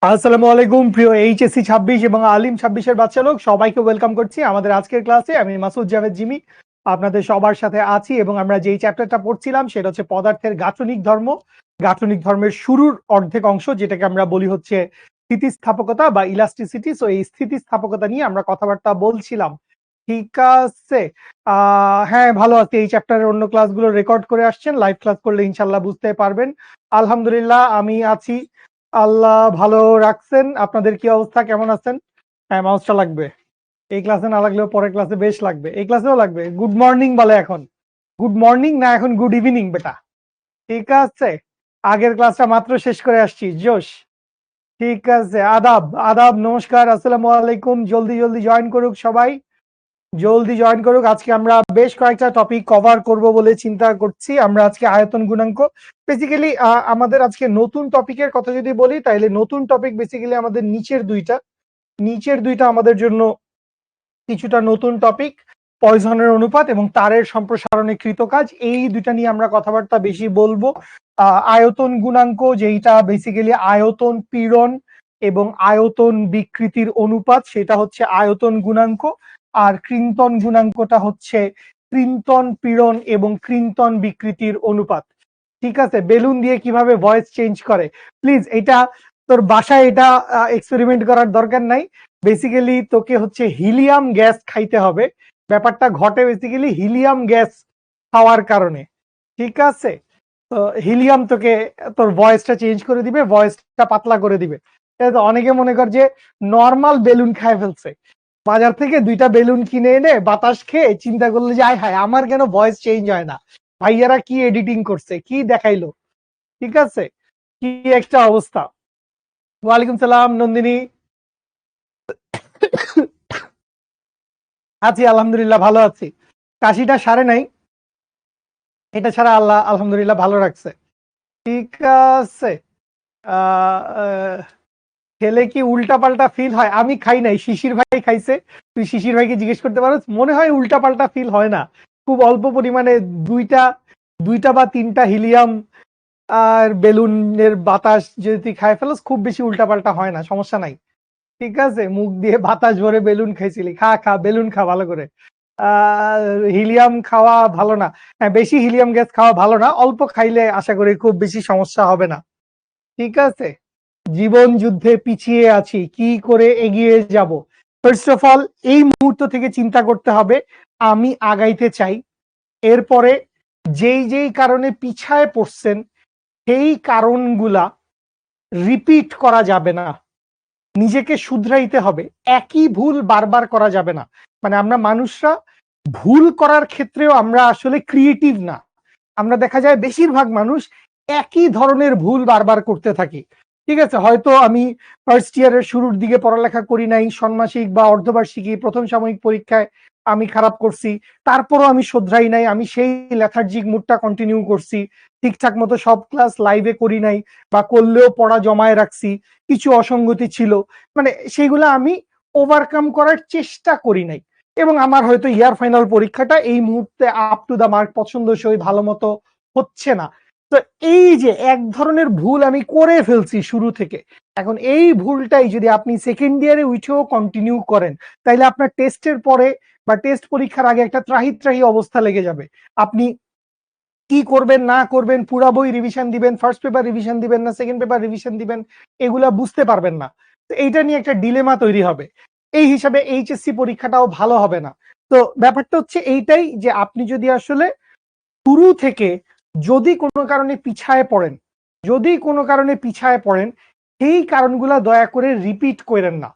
আসসালামু আলাইকুম প্রিয় এইচএসসি 26 এবং আলিম 26 এর বাচ্চা লোক সবাইকে ওয়েলকাম করছি আমাদের আজকের ক্লাসে। আমি মাসুদ জাভেদ জিমি আপনাদের সবার সাথে আছি এবং আমরা যেই চ্যাপ্টারটা পড়ছিলাম সেটা হচ্ছে পদার্থের গাঠনিক ধর্ম। গাঠনিক ধর্মের শুরুর অর্ধেক অংশ, যেটাকে আমরা বলি হচ্ছে স্থিতিস্থাপকতা বা ইলাস্টিসিটি। সো এই স্থিতিস্থাপকতা নিয়ে আমরা কথাবার্তা বলছিলাম, ঠিক আছে? হ্যাঁ, ভালো আছি। এই চ্যাপ্টারের অন্য ক্লাসগুলো রেকর্ড করে আসছেন, লাইভ ক্লাস করলে ইনশাল্লাহ বুঝতে পারবেন। আলহামদুলিল্লাহ আমি আছি, আল্লাহ ভালো রাখছেন। আপনাদের কি অবস্থা, কেমন আছেন? হ্যাঁ, মাউসটা লাগবে। এই ক্লাসে না লাগলেও পরের ক্লাসে বেশ লাগবে, এই ক্লাসেও লাগবে। গুড মর্নিং বলে এখন, গুড মর্নিং না এখন গুড ইভিনিং বেটা, ঠিক আছে? আগের ক্লাসটা মাত্র শেষ করে আসছি, জোশ। ঠিক আছে, আদাব আদাব, নমস্কার, আসসালামু আলাইকুম। জলদি জলদি জয়েন করুক সবাই, জলদি জয়েন করুক। আজকে আমরা বেশ কয়েকটা টপিক কভার করব বলে চিন্তা করছি। আমরা আজকে আয়তন গুণাঙ্ক, বেসিক্যালি আমাদের আজকে নতুন টপিকের কথা যদি বলি, তাহলে নতুন টপিক বেসিক্যালি আমাদের নিচের দুইটা আমাদের জন্য কিছুটা নতুন টপিক। পয়সনের অনুপাত এবং তারের সম্প্রসারণে কৃত কাজ, এই দুইটা নিয়ে আমরা কথাবার্তা বেশি বলবো। আয়তন গুণাঙ্ক, যেইটা বেসিক্যালি আয়তন পীড়ন এবং আয়তন বিকৃতির অনুপাত, সেটা হচ্ছে আয়তন গুণাঙ্ক। আর কৃন্তন গুণাঙ্কটা হচ্ছে কৃন্তন পীড়ন এবং কৃন্তন বিকৃতির অনুপাত। ঠিক আছে? বেলুন দিয়ে কিভাবে ভয়েস চেঞ্জ করে, প্লিজ এটা তোর বাসায় এটা এক্সপেরিমেন্ট করার দরকার নাই। বেসিক্যালি তোকে হচ্ছে হিলিয়াম গ্যাস খাইতে হবে। ব্যাপারটা ঘটে বেসিক্যালি হিলিয়াম গ্যাস খাওয়ার কারণে, ঠিক আছে? তো হিলিয়াম তোকে তোর ভয়েসটা চেঞ্জ করে দিবে, ভয়েসটা পাতলা করে দিবে। অনেকে মনে কর যে নর্মাল বেলুন খায় ফেলছে, বাজার থেকে দুইটা বেলুন কিনে এনে বাতাস খেয়ে চিন্তা করলো যে আয় হায় আমার কেন ভয়েস চেঞ্জ হয় না, ভাইয়ারা কি এডিটিং করছে, কি দেখাইলো, ঠিক আছে? কি একটা অবস্থা। ওয়ালাইকুম সালাম নন্দিনী। আছি আলহামদুলিল্লাহ, ভালো আছি। কাশিটা সারে নাই, এটা ছাড়া আল্লাহ আলহামদুলিল্লাহ ভালো রাখছে, ঠিক আছে? খেলে কি উল্টা পাল্টা ফিল হয়? আমি খাই নাই, শিশির ভাই খাইছে। তুই শিশির ভাইকে জিজ্ঞেস করতে পারো, মনে হয় উল্টা পাল্টা ফিল হয় না, খুব অল্প পরিমাণে দুইটা দুইটা বা তিনটা হিলিয়াম আর বেলুনের বাতাস যদি তুই খাই ফেলোস, খুব বেশি উল্টা পাল্টা হয় না, সমস্যা নাই, ঠিক আছে? মুখ দিয়ে বাতাস ভরে বেলুন খাইছিলি, খা খা বেলুন খা ভালো করে। হিলিয়াম খাওয়া ভালো না। হ্যাঁ, বেশি হিলিয়াম গ্যাস খাওয়া ভালো না, অল্প খাইলে আশা করি খুব বেশি সমস্যা হবে না, ঠিক আছে? জীবন যুদ্ধে পিছিয়ে আছি, কি করে এগিয়ে যাব? ফার্স্ট অফ অল এই মুহূর্ত থেকে চিন্তা করতে হবে আমি আগাইতে চাই। এরপরে যেই যেই কারণে পিছায় পড়ছেন সেই কারণগুলা রিপিট করা যাবে না, নিজেকে শুধরাইতে হবে। একই ভুল বারবার করা যাবে না। মানে আমরা মানুষরা ভুল করার ক্ষেত্রেও আমরা আসলে ক্রিয়েটিভ না। আমরা দেখা যায় বেশিরভাগ মানুষ একই ধরনের ভুল বারবার করতে থাকি, ঠিক আছে? হয়তো আমি ফার্স্ট ইয়ারের শুরুর দিকে পড়ালেখা করি নাই, ষণ্মাসিক বা অর্ধবার্ষিকী প্রথম সাময়িক পরীক্ষায় আমি খারাপ করছি, তারপরও আমি শোধরাই নাই, আমি সেই লেথার্জিক মুডটা কন্টিনিউ করছি, ঠিকঠাক মতো সব ক্লাস লাইভে করি নাই, বা করলেও পড়া জমায় রাখছি, কিছু অসঙ্গতি ছিল, মানে সেগুলো আমি ওভারকাম করার চেষ্টা করি নাই। এবং আমার হয়তো ইয়ার ফাইনাল পরীক্ষাটা এই মুহূর্তে আপ টু দা মার্ক পছন্দসই ভালো মতো হচ্ছে না। তো এই যে এক ধরনের ভুল আমি করে ফেলছি শুরু থেকে, এখন এই ভুলটাই যদি আপনি সেকেন্ড ইয়ারে উঠেও কন্টিনিউ করেন, তাইলে আপনার টেস্টের পরে বা টেস্ট পরীক্ষার আগে একটা ত্রাহি ত্রাহি অবস্থা লেগে যাবে। আপনি কি করবেন না করবেন, পুরা বই রিভিশন দিবেন, ফার্স্ট পেপার রিভিশন দিবেন না সেকেন্ড পেপার রিভিশন দিবেন, এগুলা বুঝতে পারবেন না। তো এইটা নিয়ে একটা ডিলেমা তৈরি হবে। এই হিসাবে এইচএসসি পরীক্ষাটাও ভালো হবে না। তো ব্যাপারটা হচ্ছে এইটাই যে আপনি যদি আসলে শুরু থেকে যদি কোনো কারণে পিছায় পড়েন, সেই কারণগুলা দয়া করে রিপিট করেন না।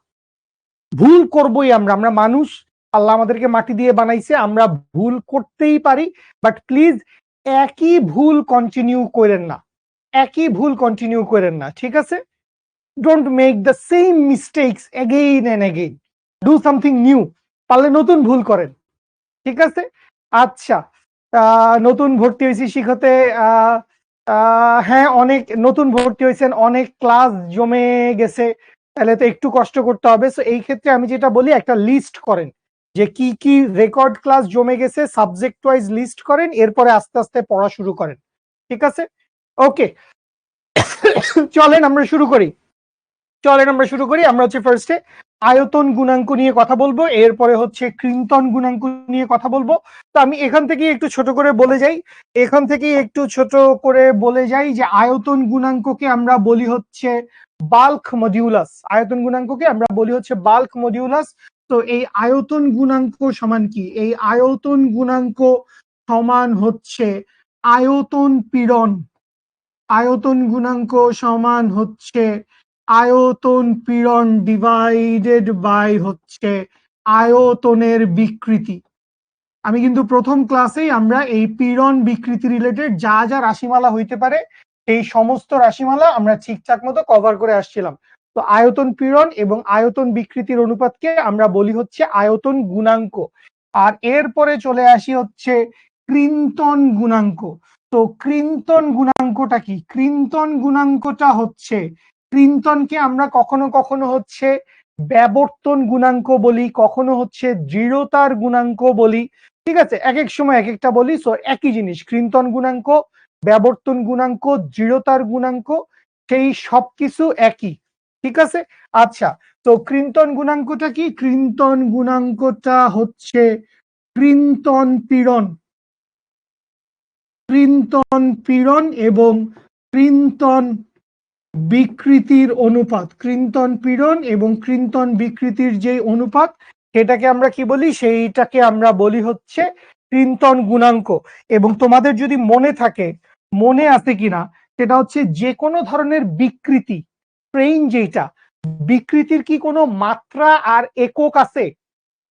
ভুল করবই আমরা, আমরা মানুষ, আল্লাহ আমাদেরকে মাটি দিয়ে বানাইছে, আমরা ভুল করতেই পারি। বাট প্লিজ একই ভুল কন্টিনিউ করেন না, ঠিক আছে? Don't make the same mistakes again and again, do something new. পারলে নতুন ভুল করেন, ঠিক আছে? আচ্ছা, নতুন ভর্তি হয়েছি শিখতে, হ্যাঁ অনেক নতুন ভর্তি হয়েছেন, অনেক ক্লাস জমে গেছে, তাহলে তো একটু কষ্ট করতে হবে। সো এই ক্ষেত্রে আমি যেটা বলি, একটা লিস্ট করেন যে কি কি রেকর্ড ক্লাস জমে গেছে, সাবজেক্ট ওয়াইজ লিস্ট করেন, এরপরে আস্তে আস্তে পড়া শুরু করেন, ঠিক আছে? ওকে, চলেন আমরা শুরু করি। চলেন আমরা শুরু করি। আমরা হচ্ছে ফার্স্টে আয়তন গুণাঙ্ক নিয়ে কথা বলবো, এরপরে হচ্ছে কৃন্তন গুণাঙ্ক নিয়ে কথা বলবো। তো আমি এখান থেকে একটু ছোট করে বলে যাই, যে আয়তন গুণাঙ্ককে আমরা বলি হচ্ছে বাল্ক মডিউলাস। আয়তন গুণাঙ্ককে আমরা বলি হচ্ছে বাল্ক মডিউলাস। তো এই আয়তন গুণাঙ্ক সমান কি? এই আয়তন গুণাঙ্ক সমান হচ্ছে আয়তন পীড়ন। আয়তন গুণাঙ্ক সমান হচ্ছে আয়তন পীড়ন ডিভাইডেড বাই হচ্ছে আয়তনের বিকৃতি। আমি কিন্তু প্রথম ক্লাসেই আমরা এই পীড়ন বিকৃতি রিলেটেড যা যা রাশিমালা হইতে পারে এই সমস্ত রাশিমালা আমরা ঠিকঠাক মতো কভার করে আসছিলাম। তো আয়তন পীড়ন এবং আয়তন বিকৃতির অনুপাতকে আমরা বলি হচ্ছে আয়তন গুণাঙ্ক। আর এরপরে চলে আসি হচ্ছে কৃন্তন গুণাঙ্ক। তো কৃন্তন গুণাঙ্কটা কি? কৃন্তন গুণাঙ্কটা হচ্ছে, কৃন্তনকে আমরা কখনো কখনো হচ্ছে ব্যাবর্তন গুণাঙ্ক বলি, কখনো হচ্ছে দৃঢ়তার গুণাঙ্ক বলি। ঠিক আছে, এক এক সময় এক একটা বলি। সো একই জিনিস, কৃন্তন গুণাঙ্ক, ব্যাবর্তন গুণাঙ্ক, দৃঢ়তার গুণাঙ্ক, সেই সবকিছু একই। ঠিক আছে, আচ্ছা। তো কৃন্তন গুণাঙ্কটা কি? কৃন্তন গুণাঙ্কটা হচ্ছে কৃন্তন পীড়ন, কৃন্তন পীড়ন এবং কৃন্তন বিকৃতির অনুপাত। কৃন্তন পীড়ন এবং কৃন্তন বিকৃতির যে অনুপাত, সেটাকে আমরা কি বলি? সেইটাকে আমরা বলি হচ্ছে কৃন্তন গুণাঙ্ক। এবং তোমাদের যদি মনে থাকে, মনে আছে কিনা, সেটা হচ্ছে যে কোনো ধরনের বিকৃতি, স্ট্রেইন যেটা, বিকৃতির কি কোনো মাত্রা আর একক আছে?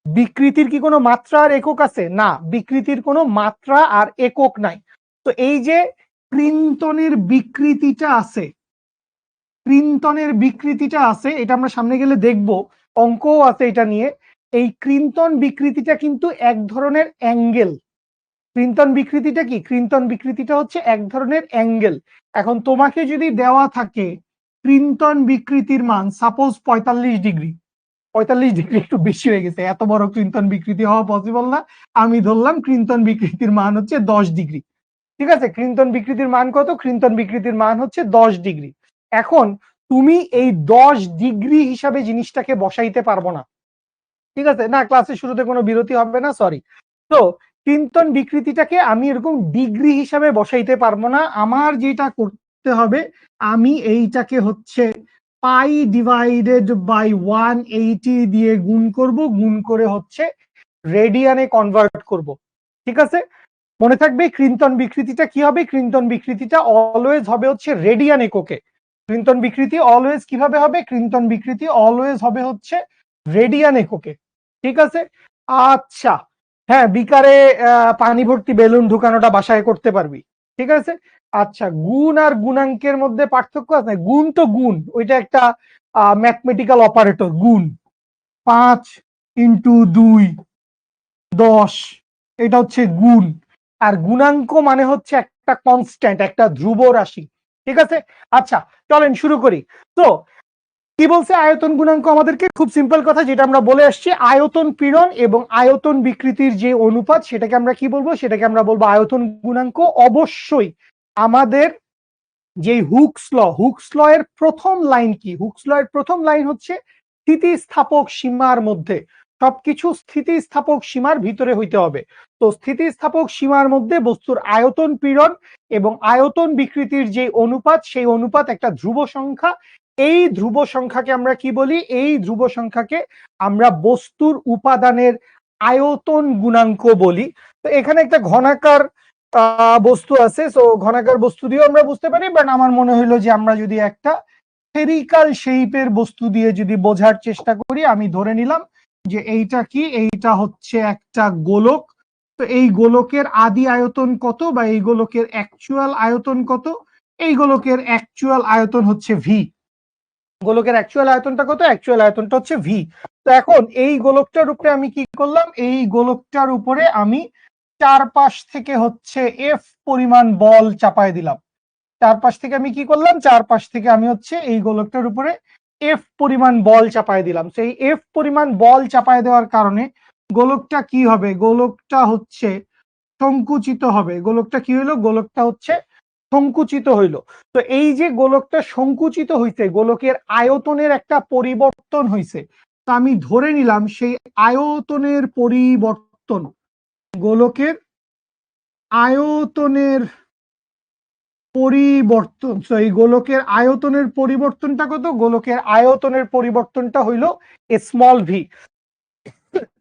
বিকৃতির কি কোনো মাত্রা আর একক আছে? না, বিকৃতির কোনো মাত্রা আর একক নাই। তো এই যে কৃন্তনের বিকৃতিটা আছে, কৃন্তনের বিকৃতিটা আছে, এটা আমরা সামনে গেলে দেখব, অঙ্কও আছে এটা নিয়ে। এই কৃন্তন বিকৃতিটা কিন্তু এক ধরনের অ্যাঙ্গেল। কৃন্তন বিকৃতিটা কি? কৃন্তন বিকৃতিটা হচ্ছে এক ধরনের অ্যাঙ্গেল। এখন তোমাকে যদি দেওয়া থাকে কৃন্তন বিকৃতির মান সাপোজ 45 ডিগ্রি, 45 ডিগ্রি একটু বেশি হয়ে গেছে, এত বড় কৃন্তন বিকৃতি হওয়া পসিবল না। আমি ধরলাম কৃন্তন বিকৃতির মান হচ্ছে 10 ডিগ্রি। ঠিক আছে, কৃন্তন বিকৃতির মান কত? কৃন্তন বিকৃতির মান হচ্ছে 10 ডিগ্রি। এখন তুমি এই 10 ডিগ্রি হিসাবে জিনিসটাকে বসাইতে পারবো না। ঠিক আছে, না ক্লাসের শুরুতে কোনো বিরতি হবে না, সরি। তো কৃন্তন বিকৃতিটাকে আমি এরকম ডিগ্রি হিসাবে বসাইতে পারবো না। আমার যেটা করতে হবে, আমি এইটাকে হচ্ছে পাই ডিভাইডেড বাই 180 দিয়ে গুণ করব, গুণ করে হচ্ছে রেডিয়ানে কনভার্ট করব। ঠিক আছে, মনে থাকবে কৃন্তন বিকৃতিটা কি হবে? কৃন্তন বিকৃতিটা অলওয়েজ হবে হচ্ছে রেডিয়ান এককে। কৃন্তন বিকৃতি অলওয়েজ কিভাবে হবে? কৃন্তন বিকৃতি অলওয়েজ হবে হচ্ছে রেডিয়ান এককে। ঠিক আছে, আচ্ছা। হ্যাঁ, বিকারে পানি ভর্তি বেলুন ঢুকানোটা বাসায় করতে পারবি। ঠিক আছে, আচ্ছা। গুণ আর গুণাঙ্কের মধ্যে পার্থক্য আছে। গুণ তো গুণ, ওইটা একটা ম্যাথমেটিক্যাল অপারেটর। গুণ 5 × 2 10, এটা হচ্ছে গুণ। আর গুণাঙ্ক মানে হচ্ছে একটা কনস্ট্যান্ট, একটা ধ্রুব রাশি। ঠিক আছে, আচ্ছা চলেন শুরু করি। তো কি বলছে আয়তন গুণাঙ্ক আমাদেরকে? খুব সিম্পল কথা, যেটা আমরা বলে আসছি, আয়তন পীড়ন এবং আয়তন বিকৃতির যে অনুপাত, সেটাকে আমরা কি বলবো? সেটাকে আমরা বলবো আয়তন গুণাঙ্ক। অবশ্যই আমাদের যে হুকস ল এর প্রথম লাইন কি? হুকস ল এর প্রথম লাইন হচ্ছে স্থিতিস্থাপক সীমার মধ্যে, সবকিছু স্থিতিস্থাপক সীমার ভিতরে হইতে হবে। তো স্থিতিস্থাপক সীমার মধ্যে বস্তুর আয়তন পীড়ন এবং আয়তন বিকৃতির যে অনুপাত, সেই অনুপাত একটা ধ্রুব সংখ্যা। এই ধ্রুব সংখ্যাকে আমরা কি বলি? এই ধ্রুব সংখ্যাকে আমরা বস্তুর উপাদানের আয়তন গুণাঙ্ক বলি। তো এখানে একটা ঘনাকার বস্তু আছে, সো ঘনাকার বস্তু দিয়েও আমরা বুঝতে পারি, বাট আমার মনে হইলো যে আমরা যদি একটা স্ফেরিক্যাল শেপের বস্তু দিয়ে যদি বোঝার চেষ্টা করি, আমি ধরে নিলাম যে এইটা কি? এইটা হচ্ছে একটা গোলক। তো এই গোলকের আদি আয়তন কত, বা এই গোলকের অ্যাকচুয়াল আয়তন কত? এই গোলকের অ্যাকচুয়াল আয়তন হচ্ছে ভি। গোলকের অ্যাকচুয়াল আয়তনটা কত? অ্যাকচুয়াল আয়তনটা হচ্ছে ভি। তো এখন এই গোলকটার উপরে আমি কি করলাম? এই গোলকটার উপরে আমি চারপাশ থেকে হচ্ছে এফ পরিমাণ বল চাপায় দিলাম। চারপাশ থেকে আমি কি করলাম? চারপাশ থেকে আমি হচ্ছে এই গোলকটার উপরে এফ পরিমাণ বল চাপায় দিলাম। সেই এফ পরিমাণ বল চাপায় দেওয়ার কারণে গোলকটা কি হবে? গোলকটা হচ্ছে সংকুচিত হবে। গোলকটা কি হলো? গোলকটা হচ্ছে সংকুচিত হইল। তো এই যে গোলকটা সংকুচিত হইছে, গোলকের আয়তনের একটা পরিবর্তন হইছে। তো আমি ধরে নিলাম সেই আয়তনের পরিবর্তন, গোলকের আয়তনের পরিবর্তন, তো এই গোলকের আয়তনের পরিবর্তনটা কত? গোলকের আয়তনের পরিবর্তনটা হইল স্মল ভি।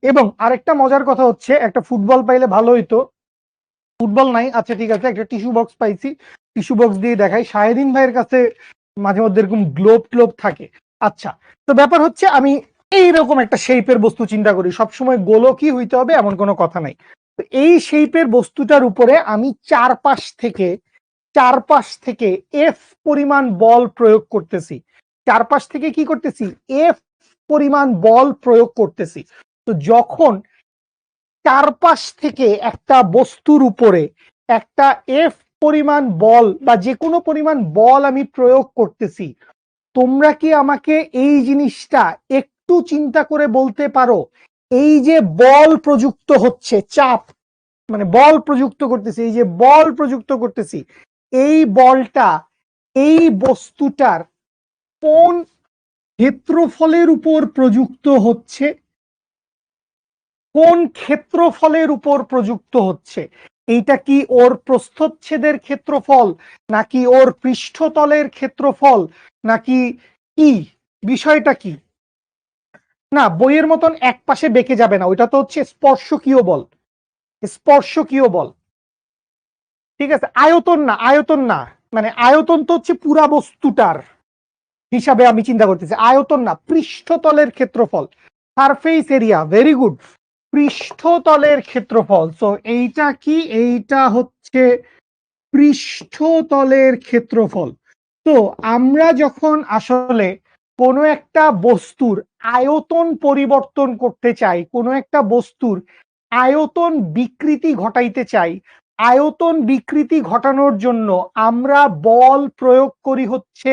এবং আরেকটা মজার কথা হচ্ছে, একটা ফুটবল পাইলে ভালো হইতো। ফুটবল নাই, আচ্ছা ঠিক আছে, একটা টিস্যু বক্স পাইছি, টিস্যু বক্স দিয়ে দেখাই। শাহেদিন ভাইয়ের কাছে মাঝে মধ্যে এরকম গ্লোব টোব থাকে। আচ্ছা, তো ব্যাপার হচ্ছে আমি এইরকম একটা শেপের বস্তু চিন্তা করি, সবসময় গোলকই হইতে হবে এমন কোনো কথা নাই। তো এই শেপের বস্তুটার উপরে আমি চারপাশ থেকে এফ পরিমাণ বল প্রয়োগ করতেছি। চারপাশ থেকে কি করতেছি? এফ পরিমাণ বল প্রয়োগ করতেছি। তো যখন চারপাশ থেকে একটা বস্তুর উপরে একটা এফ পরিমাণ বল বা যে কোনো পরিমাণ বল আমি প্রয়োগ করতেছি, তোমরা কি আমাকে এই জিনিসটা একটু চিন্তা করে বলতে পারো? এই যে বল প্রযুক্ত হচ্ছে, চাপ মানে বল প্রযুক্ত করতেছি, এই যে বল প্রযুক্ত করতেছি, এই বলটা এই বস্তুটার কোন ক্ষেত্রফলের উপর প্রযুক্ত হচ্ছে? কোন ক্ষেত্রফলের উপর প্রযুক্ত হচ্ছে? এইটা কি ওর প্রস্থচ্ছেদের ক্ষেত্রফল, নাকি ওর পৃষ্ঠতলের ক্ষেত্রফল, নাকি কি বিষয়টা কি? না, বইয়ের মতন এক পাশে বেঁকে যাবে না, ওইটা তো হচ্ছে স্পর্শকীয় বল। স্পর্শকীয় বল, ঠিক আছে। আয়তন না, আয়তন না, মানে আয়তন তো হচ্ছে পুরা বস্তুটার হিসাবে আমি চিন্তা করতেছি, আয়তন না, পৃষ্ঠতলের ক্ষেত্রফল, সারফেস এরিয়া। ভেরি গুড, পৃষ্ঠতলের ক্ষেত্রফল। তো এইটা কি? এইটা হচ্ছে পৃষ্ঠতলের ক্ষেত্রফল। তো আমরা যখন আসলে কোনো একটা বস্তুর আয়তন পরিবর্তন করতে চাই, কোনো একটা বস্তুর আয়তন বিকৃতি ঘটাইতে চাই, আয়তন বিকৃতি ঘটানোর জন্য আমরা বল প্রয়োগ করি হচ্ছে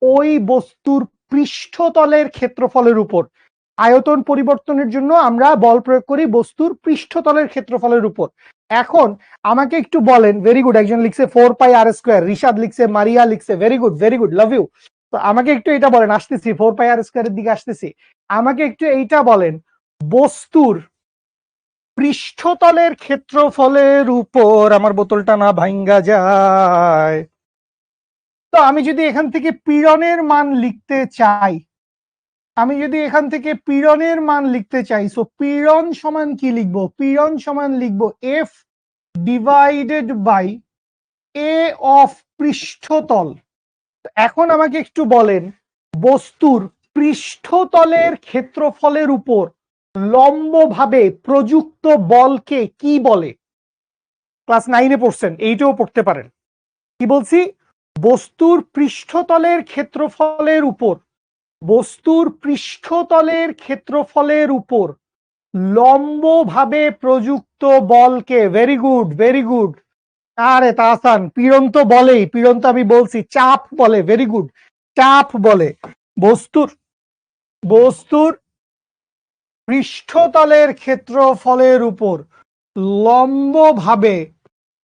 ওই বস্তুর পৃষ্ঠতলের ক্ষেত্রফলের উপর। আয়তন পরিবর্তনের জন্য আমরা বল প্রয়োগ করি বস্তুর পৃষ্ঠতলের ক্ষেত্রফলের উপর। এখন আমাকে একটু বলেন, ভেরি গুড, একজন লিখছে 4πr², রিশাদ লিখছে, মারিয়া লিখছে, very good very good, love you. তো আমাকে একটু এটা বলেন, আসতেছি 4πr² এর দিকে আসতেছি। আমাকে একটু এইটা বলেন, বস্তুর পৃষ্ঠতলের ক্ষেত্রফলের উপর, আমার বোতলটা না ভাঙ্গা যায়। তো আমি যদি এখান থেকে পীড়নের মান লিখতে চাই, সো পীড়ন সমান কি লিখবো? পীড়ন সমান লিখবো F divided by A of পৃষ্ঠতল। এখন আমাকে একটু বলেন, বস্তুর পৃষ্ঠতলের ক্ষেত্রফলের উপর লম্বভাবে প্রযুক্ত বলকে কি বলে? ক্লাস 9-এ পড়ছেন, 8-এও পড়তে পারেন। কি বলছি? বস্তুর পৃষ্ঠতলের ক্ষেত্রফলের উপর লম্বভাবে প্রযুক্ত বলকে, ভেরি গুড ভেরি গুড। আরে তাহসান, পীড়ন তো বলেই, পীড়ন তো আমি বলছি, চাপ বলে, ভেরি গুড, চাপ বলে। বস্তুর পৃষ্ঠতলের ক্ষেত্রফলের উপর লম্বভাবে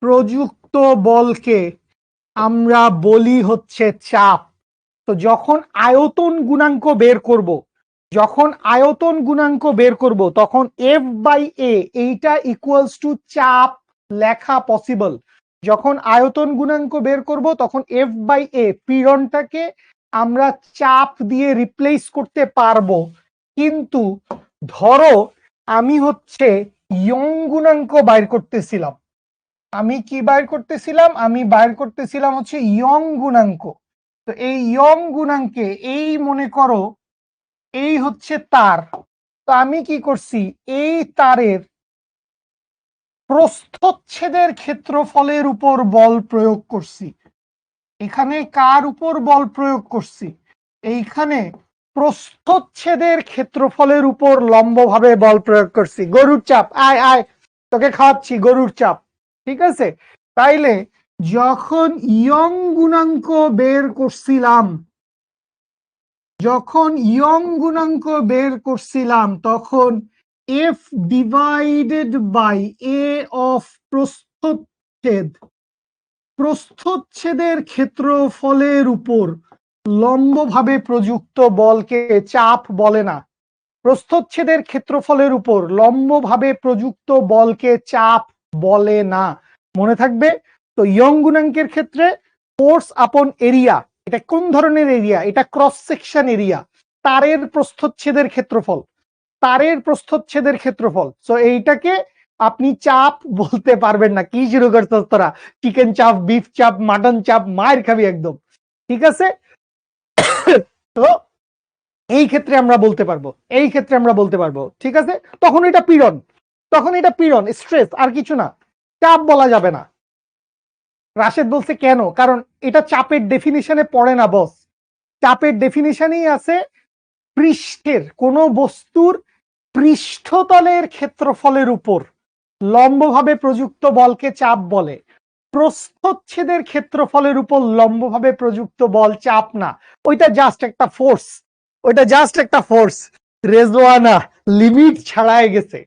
প্রযুক্ত বলকে আমরা বলি হচ্ছে চাপ। তো যখন আয়তন গুণাঙ্ক বের করব, তখন এফ বাই এ এইটা ইকুয়ালস টু চাপ লেখা পসিবল। যখন আয়তন গুণাঙ্ক বের করব, তখন এফ বাই এ পীড়নটাকে আমরা চাপ দিয়ে রিপ্লেস করতে পারবো। কিন্তু ধরো আমি হচ্ছে ইয়ং গুণাঙ্ক বাইর করতেছিলাম, আমি কি বাইর করতেছিলাম? আমি বাইর করতেছিলাম হচ্ছে ইয়ং গুণাঙ্ক। তো এই ইয়ং গুণাঙ্কে, এই মনে করো এই হচ্ছে তার, তো আমি কি করছি? এই তারের প্রস্থচ্ছেদের ক্ষেত্রফলের উপর বল প্রয়োগ করছি। এখানে কার উপর বল প্রয়োগ করছি? এইখানে প্রস্থচ্ছেদের ক্ষেত্রফলের উপর লম্বভাবে বল প্রয়োগ করছি। গরুর চাপ, আয় আয়, তোকে খাওয়াচ্ছি গরুর চাপ, ঠিক আছে। তাইলে যখন ইয়ং গুণাঙ্ক বের করছিলাম, তখন F divided by A of প্রস্থচ্ছেদের ক্ষেত্রফলের উপর লম্বভাবে প্রযুক্ত বলকে চাপ বলে না। প্রস্থচ্ছেদের ক্ষেত্রফলের উপর লম্বভাবে প্রযুক্ত বলকে চাপ বলে না, মনে থাকবে। তো ইয়ং গুণাঙ্কের ক্ষেত্রে ফোর্স আপন এরিয়া, এটা কোন ধরনের এরিয়া? এটা ক্রস সেকশন এরিয়া, তারের প্রস্থচ্ছেদের ক্ষেত্রফল, তারের প্রস্থচ্ছেদের ক্ষেত্রফল। সো এইটাকে আপনি চাপ বলতে পারবেন না। কি শুরু করছস তোরা? চিকেন চাপ, বিফ চাপ, মাটন চাপ, মায়ের খাবি একদম। ঠিক আছে, তো এই ক্ষেত্রে আমরা বলতে পারবো, এই ক্ষেত্রে আমরা বলতে পারবো। ঠিক আছে, তখন এটা পীড়ন, তখন এটা পীড়ন, স্ট্রেস, আর কিছু না, চাপ বলা যাবে না। রাশেদ বলছে কেন? কারণ এটা চাপের ডেফিনিশনে পড়ে না বস। চাপের ডেফিনিশনই আছে পৃষ্ঠের, কোন বস্তুর পৃষ্ঠতলের ক্ষেত্রফলের উপর লম্বভাবে প্রযুক্ত বলকে চাপ বলে। প্রস্থচ্ছেদের ক্ষেত্রফলের উপর লম্বভাবে প্রযুক্ত বল চাপ না, ওইটা জাস্ট একটা ফোর্স, ওইটা জাস্ট একটা ফোর্স। রেজওয়ানা লিমিট ছাড়ায় গেছে,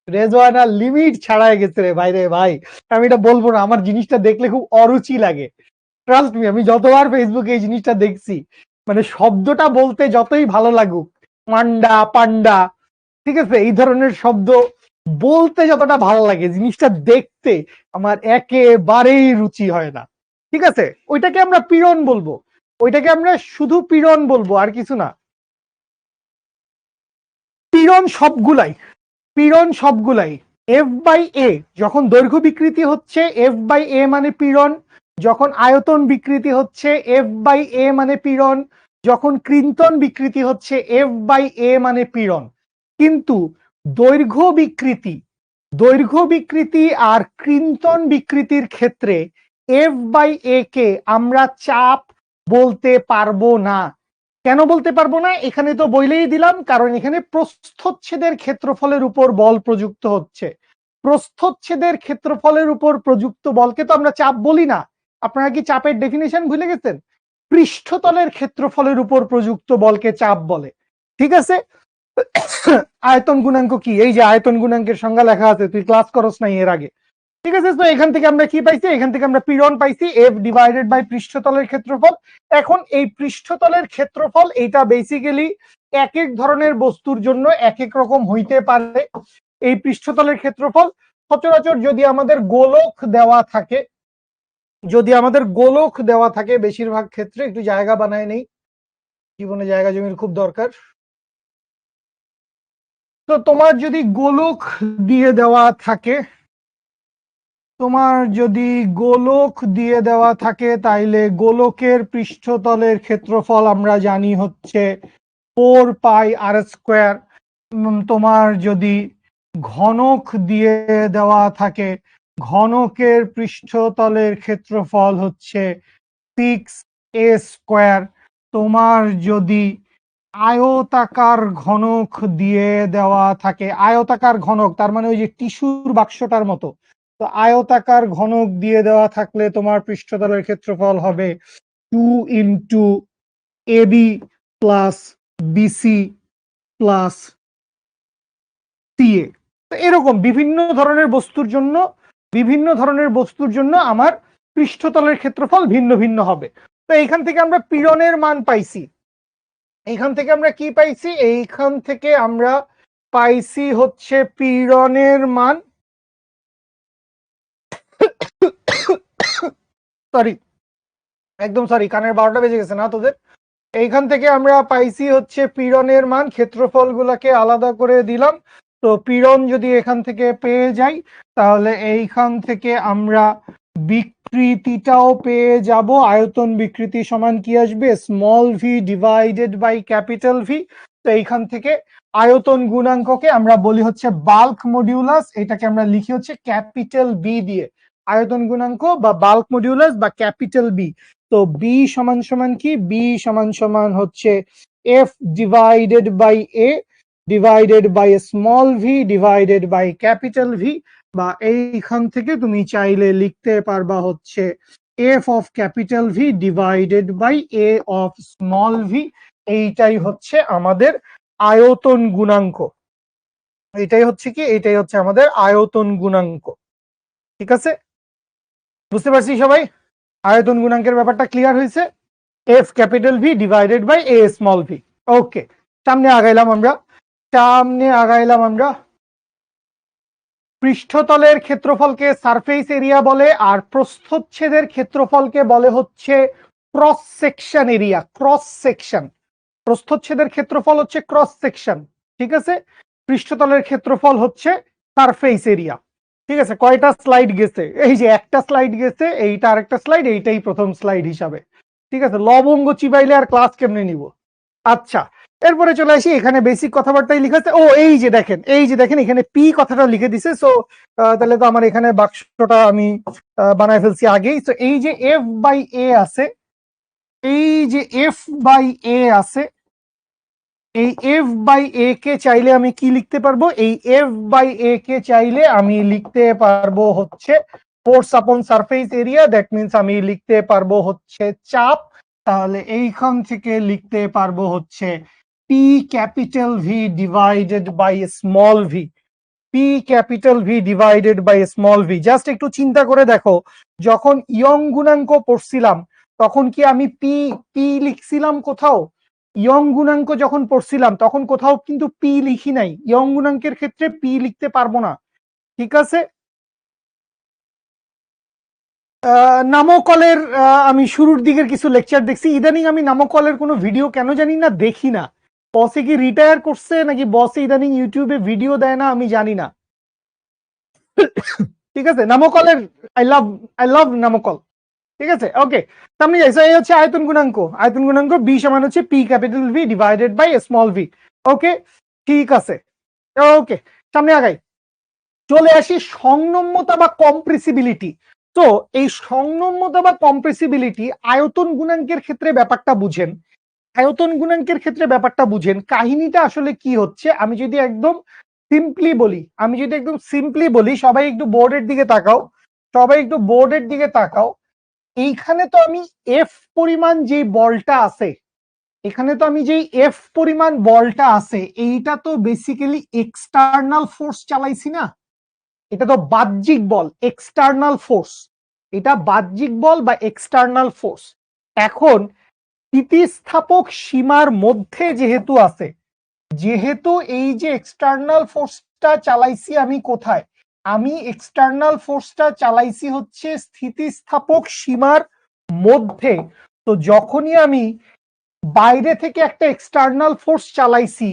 রেজওয়ানা লিমিট ছাড়ায় গেছে রে ভাই, রে ভাই আমি এটা বলবো না, আমার জিনিসটা দেখলে খুব অরুচি লাগে। ট্রাস্ট মি, আমি যতবার ফেসবুকে এই জিনিসটা দেখছি, মানে শব্দটা বলতে যতই ভালো লাগুক, মান্ডা পান্ডা, ঠিক আছে, এই ধরনের শব্দ বলতে যতটা ভালো লাগে, জিনিসটা দেখতে আমার একেবারেই রুচি হয় না। ঠিক আছে, ওইটাকে আমরা পীড়ন বলবো, ওইটাকে আমরা শুধু পীড়ন বলবো, আর কিছু না। পীড়ন সবগুলাই, পীড়ন সবগুলাই এফ বাই এ, যখন দৈর্ঘ্য বিকৃতি হচ্ছে এফ বাই এ মানে পীড়ন, যখন আয়তন বিকৃতি হচ্ছে এফ বাই এ মানে পীড়ন, যখন কৃন্তন বিকৃতি হচ্ছে এফ বাই এ মানে পীড়ন। কিন্তু দৈর্ঘ্য বিকৃতি, দৈর্ঘ্য বিকৃতি আর কৃন্তন বিকৃতির ক্ষেত্রে এফ বাই এ কে আমরা চাপ বলতে পারবো না। কেন বলতে পারবো না? এখানে তো বইলেই দিলাম, কারণ এখানে প্রস্থচ্ছেদের ক্ষেত্রফলের উপর বল প্রযুক্ত হচ্ছে। প্রস্থচ্ছেদের ক্ষেত্রফলের উপর প্রযুক্ত বলকে তো আমরা চাপ বলি না। আপনারা কি চাপের ডেফিনিশন ভুলে গেছেন? পৃষ্ঠতলের ক্ষেত্রফলের উপর প্রযুক্ত বলকে চাপ বলে। ঠিক আছে, আয়তন গুণাঙ্ক কি? এই যে আয়তন গুণাঙ্কের সংজ্ঞা লেখা আছে, তুই ক্লাস করস নাই এর আগে। ঠিক আছে, তো এখান থেকে আমরা কি পাইছি? এখান থেকে আমরা পীড়ন পাইছি, এফ ডিভাইডেড বাই পৃষ্ঠতলের ক্ষেত্রফল। এখন এই পৃষ্ঠতলের ক্ষেত্রফল এটা বেসিক্যালি এক এক ধরনের বস্তুর জন্য এক এক রকম হইতে পারে। এই পৃষ্ঠতলের ক্ষেত্রফল সচরাচর যদি আমাদের গোলক দেওয়া থাকে, যদি আমাদের গোলক দেওয়া থাকে, বেশিরভাগ ক্ষেত্রে, একটু জায়গা বানায় নেই, জীবনে জায়গা জমির খুব দরকার। তো তোমার যদি গোলক দিয়ে দেওয়া থাকে, তোমার যদি গোলক দিয়ে দেওয়া থাকে, তাইলে গোলকের পৃষ্ঠতলের ক্ষেত্রফল আমরা জানি হচ্ছে 4πr²। তোমার যদি ঘনক দিয়ে দেওয়া থাকে, ঘনকের পৃষ্ঠতলের ক্ষেত্রফল হচ্ছে 6a²। তোমার যদি আয়তাকার ঘনক দিয়ে দেওয়া থাকে, আয়তাকার ঘনক তার মানে ওই যে টিস্যুর বাক্সটার মতো, তো আয়তাকার ঘনক দিয়ে দেওয়া থাকলে তোমার পৃষ্ঠতলের ক্ষেত্রফল হবে 2 × AB plus BC plus CA। তো এরকম বিভিন্ন ধরনের বস্তুর জন্য, বিভিন্ন ধরনের বস্তুর জন্য আমার পৃষ্ঠতলের ক্ষেত্রফল ভিন্ন ভিন্ন হবে। তো এইখান থেকে আমরা পীড়নের মান পাইছি, এইখান থেকে আমরা কি পাইছি? এইখান থেকে আমরা পাইছি হচ্ছে পীড়নের মান, সরি একদম সরি, কানের 12টা বেজে গেছে না তোদের? এইখান থেকে আমরা পাইছি হচ্ছে পীড়নের মান, ক্ষেত্রফল গুলাকে আলাদা করে দিলাম। তো পীড়ন যদি এখান থেকে পেয়ে যাই, তাহলে এইখান থেকে আমরা বিকৃতিটাও পেয়ে যাব। আয়তন বিকৃতি সমান কি আসবে? Small V divided by capital V. তো এইখান থেকে আয়তন গুণাঙ্ককে আমরা বলি হচ্ছে বাল্ক মডিউলাস, এটাকে আমরা লিখি হচ্ছে ক্যাপিটাল বি দিয়ে। আয়তন গুণাঙ্ক বা বাল্ক মডিউলাস বা ক্যাপিটাল বি। তো বি সমান সমান কি? বি সমান সমান হচ্ছে F divided by A divided by small V divided by capital V. বা এইখান থেকে তুমি চাইলে লিখতে পারবা হচ্ছে F of capital V divided by A of small V. এইটাই হচ্ছে আমাদের আয়তন গুণাঙ্ক। এটাই হচ্ছে কি? এটাই হচ্ছে আমাদের আয়তন গুণাঙ্ক। ঠিক আছে, বুঝতে পারছি সবাই? আয়তন গুণাঙ্কের ব্যাপারটা ক্লিয়ার হয়েছে? F capital V divided by A small V. Okay, সামনে আগাইলাম আমরা। পৃষ্ঠতলের ক্ষেত্রফলকে সারফেস এরিয়া বলে, আর প্রস্থচ্ছেদের ক্ষেত্রফলকে বলে হচ্ছে cross section area. Cross section, প্রস্থচ্ছেদের ক্ষেত্রফল হচ্ছে ক্রস সেকশন, ঠিক আছে? পৃষ্ঠতলের ক্ষেত্রফল হচ্ছে সারফেস এরিয়া, ঠিক আছে? কয়টা স্লাইড গেছে? এই যে একটা স্লাইড গেছে, এইটা আরেকটা স্লাইড, এইটাই প্রথম স্লাইড হিসাবে, ঠিক আছে? লবঙ্গ চিবাইলে আর ক্লাস কেমনে নিব? আচ্ছা, এরপরে চলে আসি, এখানে বেসিক কথাবার্তাই লিখা আছে। ও এই যে দেখেন এখানে পি কথাটা লিখে দিছে। সো তাহলে তো আমার এখানে বাক্সটা আমি বানায় ফেলছি আগেই। সো এই যে এফ বাই এ আছে, এই এফ বাই এ কে চাইলে আমি কি লিখতে পারবো? এই এফ বাই এ কে চাইলে আমি লিখতে পারবো হচ্ছে ফোর্স আপন সারফেস এরিয়া। দ্যাট মিনস আমি লিখতে পারবো হচ্ছে চাপ। তাহলে এইখান থেকে লিখতে পারবো হচ্ছে P capital V divided by small V. P capital V divided by small V. Just একটু চিন্তা করে দেখো, যখন ইয়ং গুণাঙ্ক পড়ছিলাম তখন কি আমি পি পি লিখছিলাম কোথাও? ইয়ং গুণাঙ্ক যখন পড়ছিলাম তখন কোথাও কিন্তু পি লিখি নাই। ইয়ং গুণাঙ্কের ক্ষেত্রে পি লিখতে পারবো না, ঠিক আছে? নামকলের আমি শুরুর দিকের কিছু লেকচার দেখছি, ইদানিং আমি নামকলের কোনো ভিডিও কেন জানি না দেখি না। বসে কি রিটায়ার করছে নাকি বসে ইদানিং ইউটিউবে ভিডিও দেয় না, আমি জানি না। ঠিক আছে, নামকলের আই লাভ নামকল, ঠিক আছে? ওকে, সামনে যাই। এই হচ্ছে আয়তন গুণাঙ্ক বি সমান হচ্ছে P capital V divided by small V. Okay, ঠিক আছে। ওকে, সামনে আগাই। চলে আসি সংনম্যতা বা কম্প্রেসিবিলিটি। তো এই সংনম্যতা বা কম্প্রেসিবিলিটি আয়তন গুণাঙ্কের ক্ষেত্রে ব্যাপারটা বুঝেন। কাহিনীটা আসলে কি হচ্ছে আমি যদি একদম সিম্পলি বলি, সবাই একটু বোর্ডের দিকে তাকাও। এইখানে তো আমি এফ পরিমাণ যে বলটা আছে, এইটা তো বেসিক্যালি এক্সটার্নাল ফোর্স চালাইছি না? এটা তো বাহ্যিক বল, এক্সটার্নাল ফোর্স। এটা বাহ্যিক বল বা এক্সটার্নাল ফোর্স। এখন স্থিতিস্থাপক সীমার মধ্যে যেহেতু এই যে এক্সটার্নাল ফোর্সটা চালাইছি আমি কোথায়? আমি এক্সটার্নাল ফোর্সটা চালাইছি হচ্ছে স্থিতিস্থাপক সীমার মধ্যে। তো যখনই আমি বাইরে থেকে একটা এক্সটার্নাল ফোর্স চালাইছি,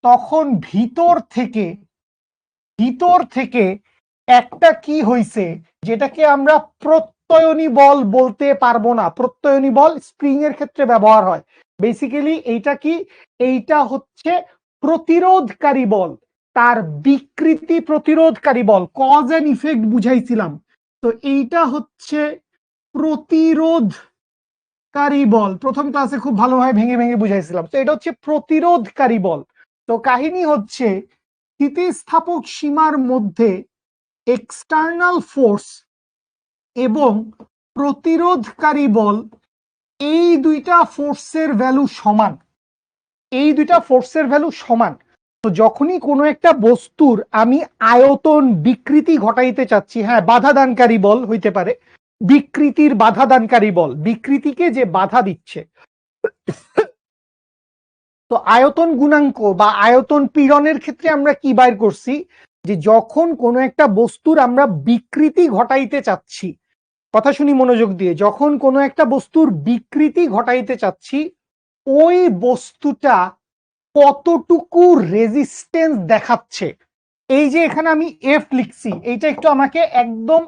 তখন ভিতর থেকে একটা কি হইছে, যেটাকে আমরা প্রত্যয়নী বল বলতে পারবো না। প্রত্যয়নী বল স্প্রিং এর ক্ষেত্রে ব্যবহার হয়। বেসিক্যালি এইটা হচ্ছে প্রতিরোধকারী বল, তার বিকৃতি প্রতিরোধকারী বল। কজ এন্ড ইফেক্ট বুঝাইছিলাম, তো এইটা হচ্ছে প্রতিরোধকারী বল। প্রথম ক্লাসে খুব ভালোভাবে ভেঙে বুঝাইছিলাম। তো এটা হচ্ছে প্রতিরোধকারী বল। তো কাহিনী হচ্ছে স্থিতিস্থাপক সীমার মধ্যে এক্সটার্নাল ফোর্স এবং প্রতিরোধকারী বল, এই দুইটা ফোর্সের ভ্যালু সমান। তো যখনই কোনো একটা বস্তুর আমি আয়তন বিকৃতি ঘটাইতে চাচ্ছি, হ্যাঁ, বাধাদানকারী বল হইতে পারে, বিকৃতির বাধাদানকারী বল, বিকৃতিকে যে বাধা দিচ্ছে। তো আয়তন গুণাঙ্ক বা আয়তন পীড়নের ক্ষেত্রে আমরা কি বাইর করছি, যে যখন কোনো একটা বস্তুর আমরা বিকৃতি ঘটাইতে চাচ্ছি, কথা শুনি মনোযোগ দিয়ে, যখন কোনো একটা বস্তুর বিকৃতি ঘটাইতে চাচ্ছি, ওই বস্তুটা কতটুকু রেজিস্টেন্স দেখাচ্ছে। এই যে এখানে আমি এফ লিখছি, এইটা একটু আমাকে একদম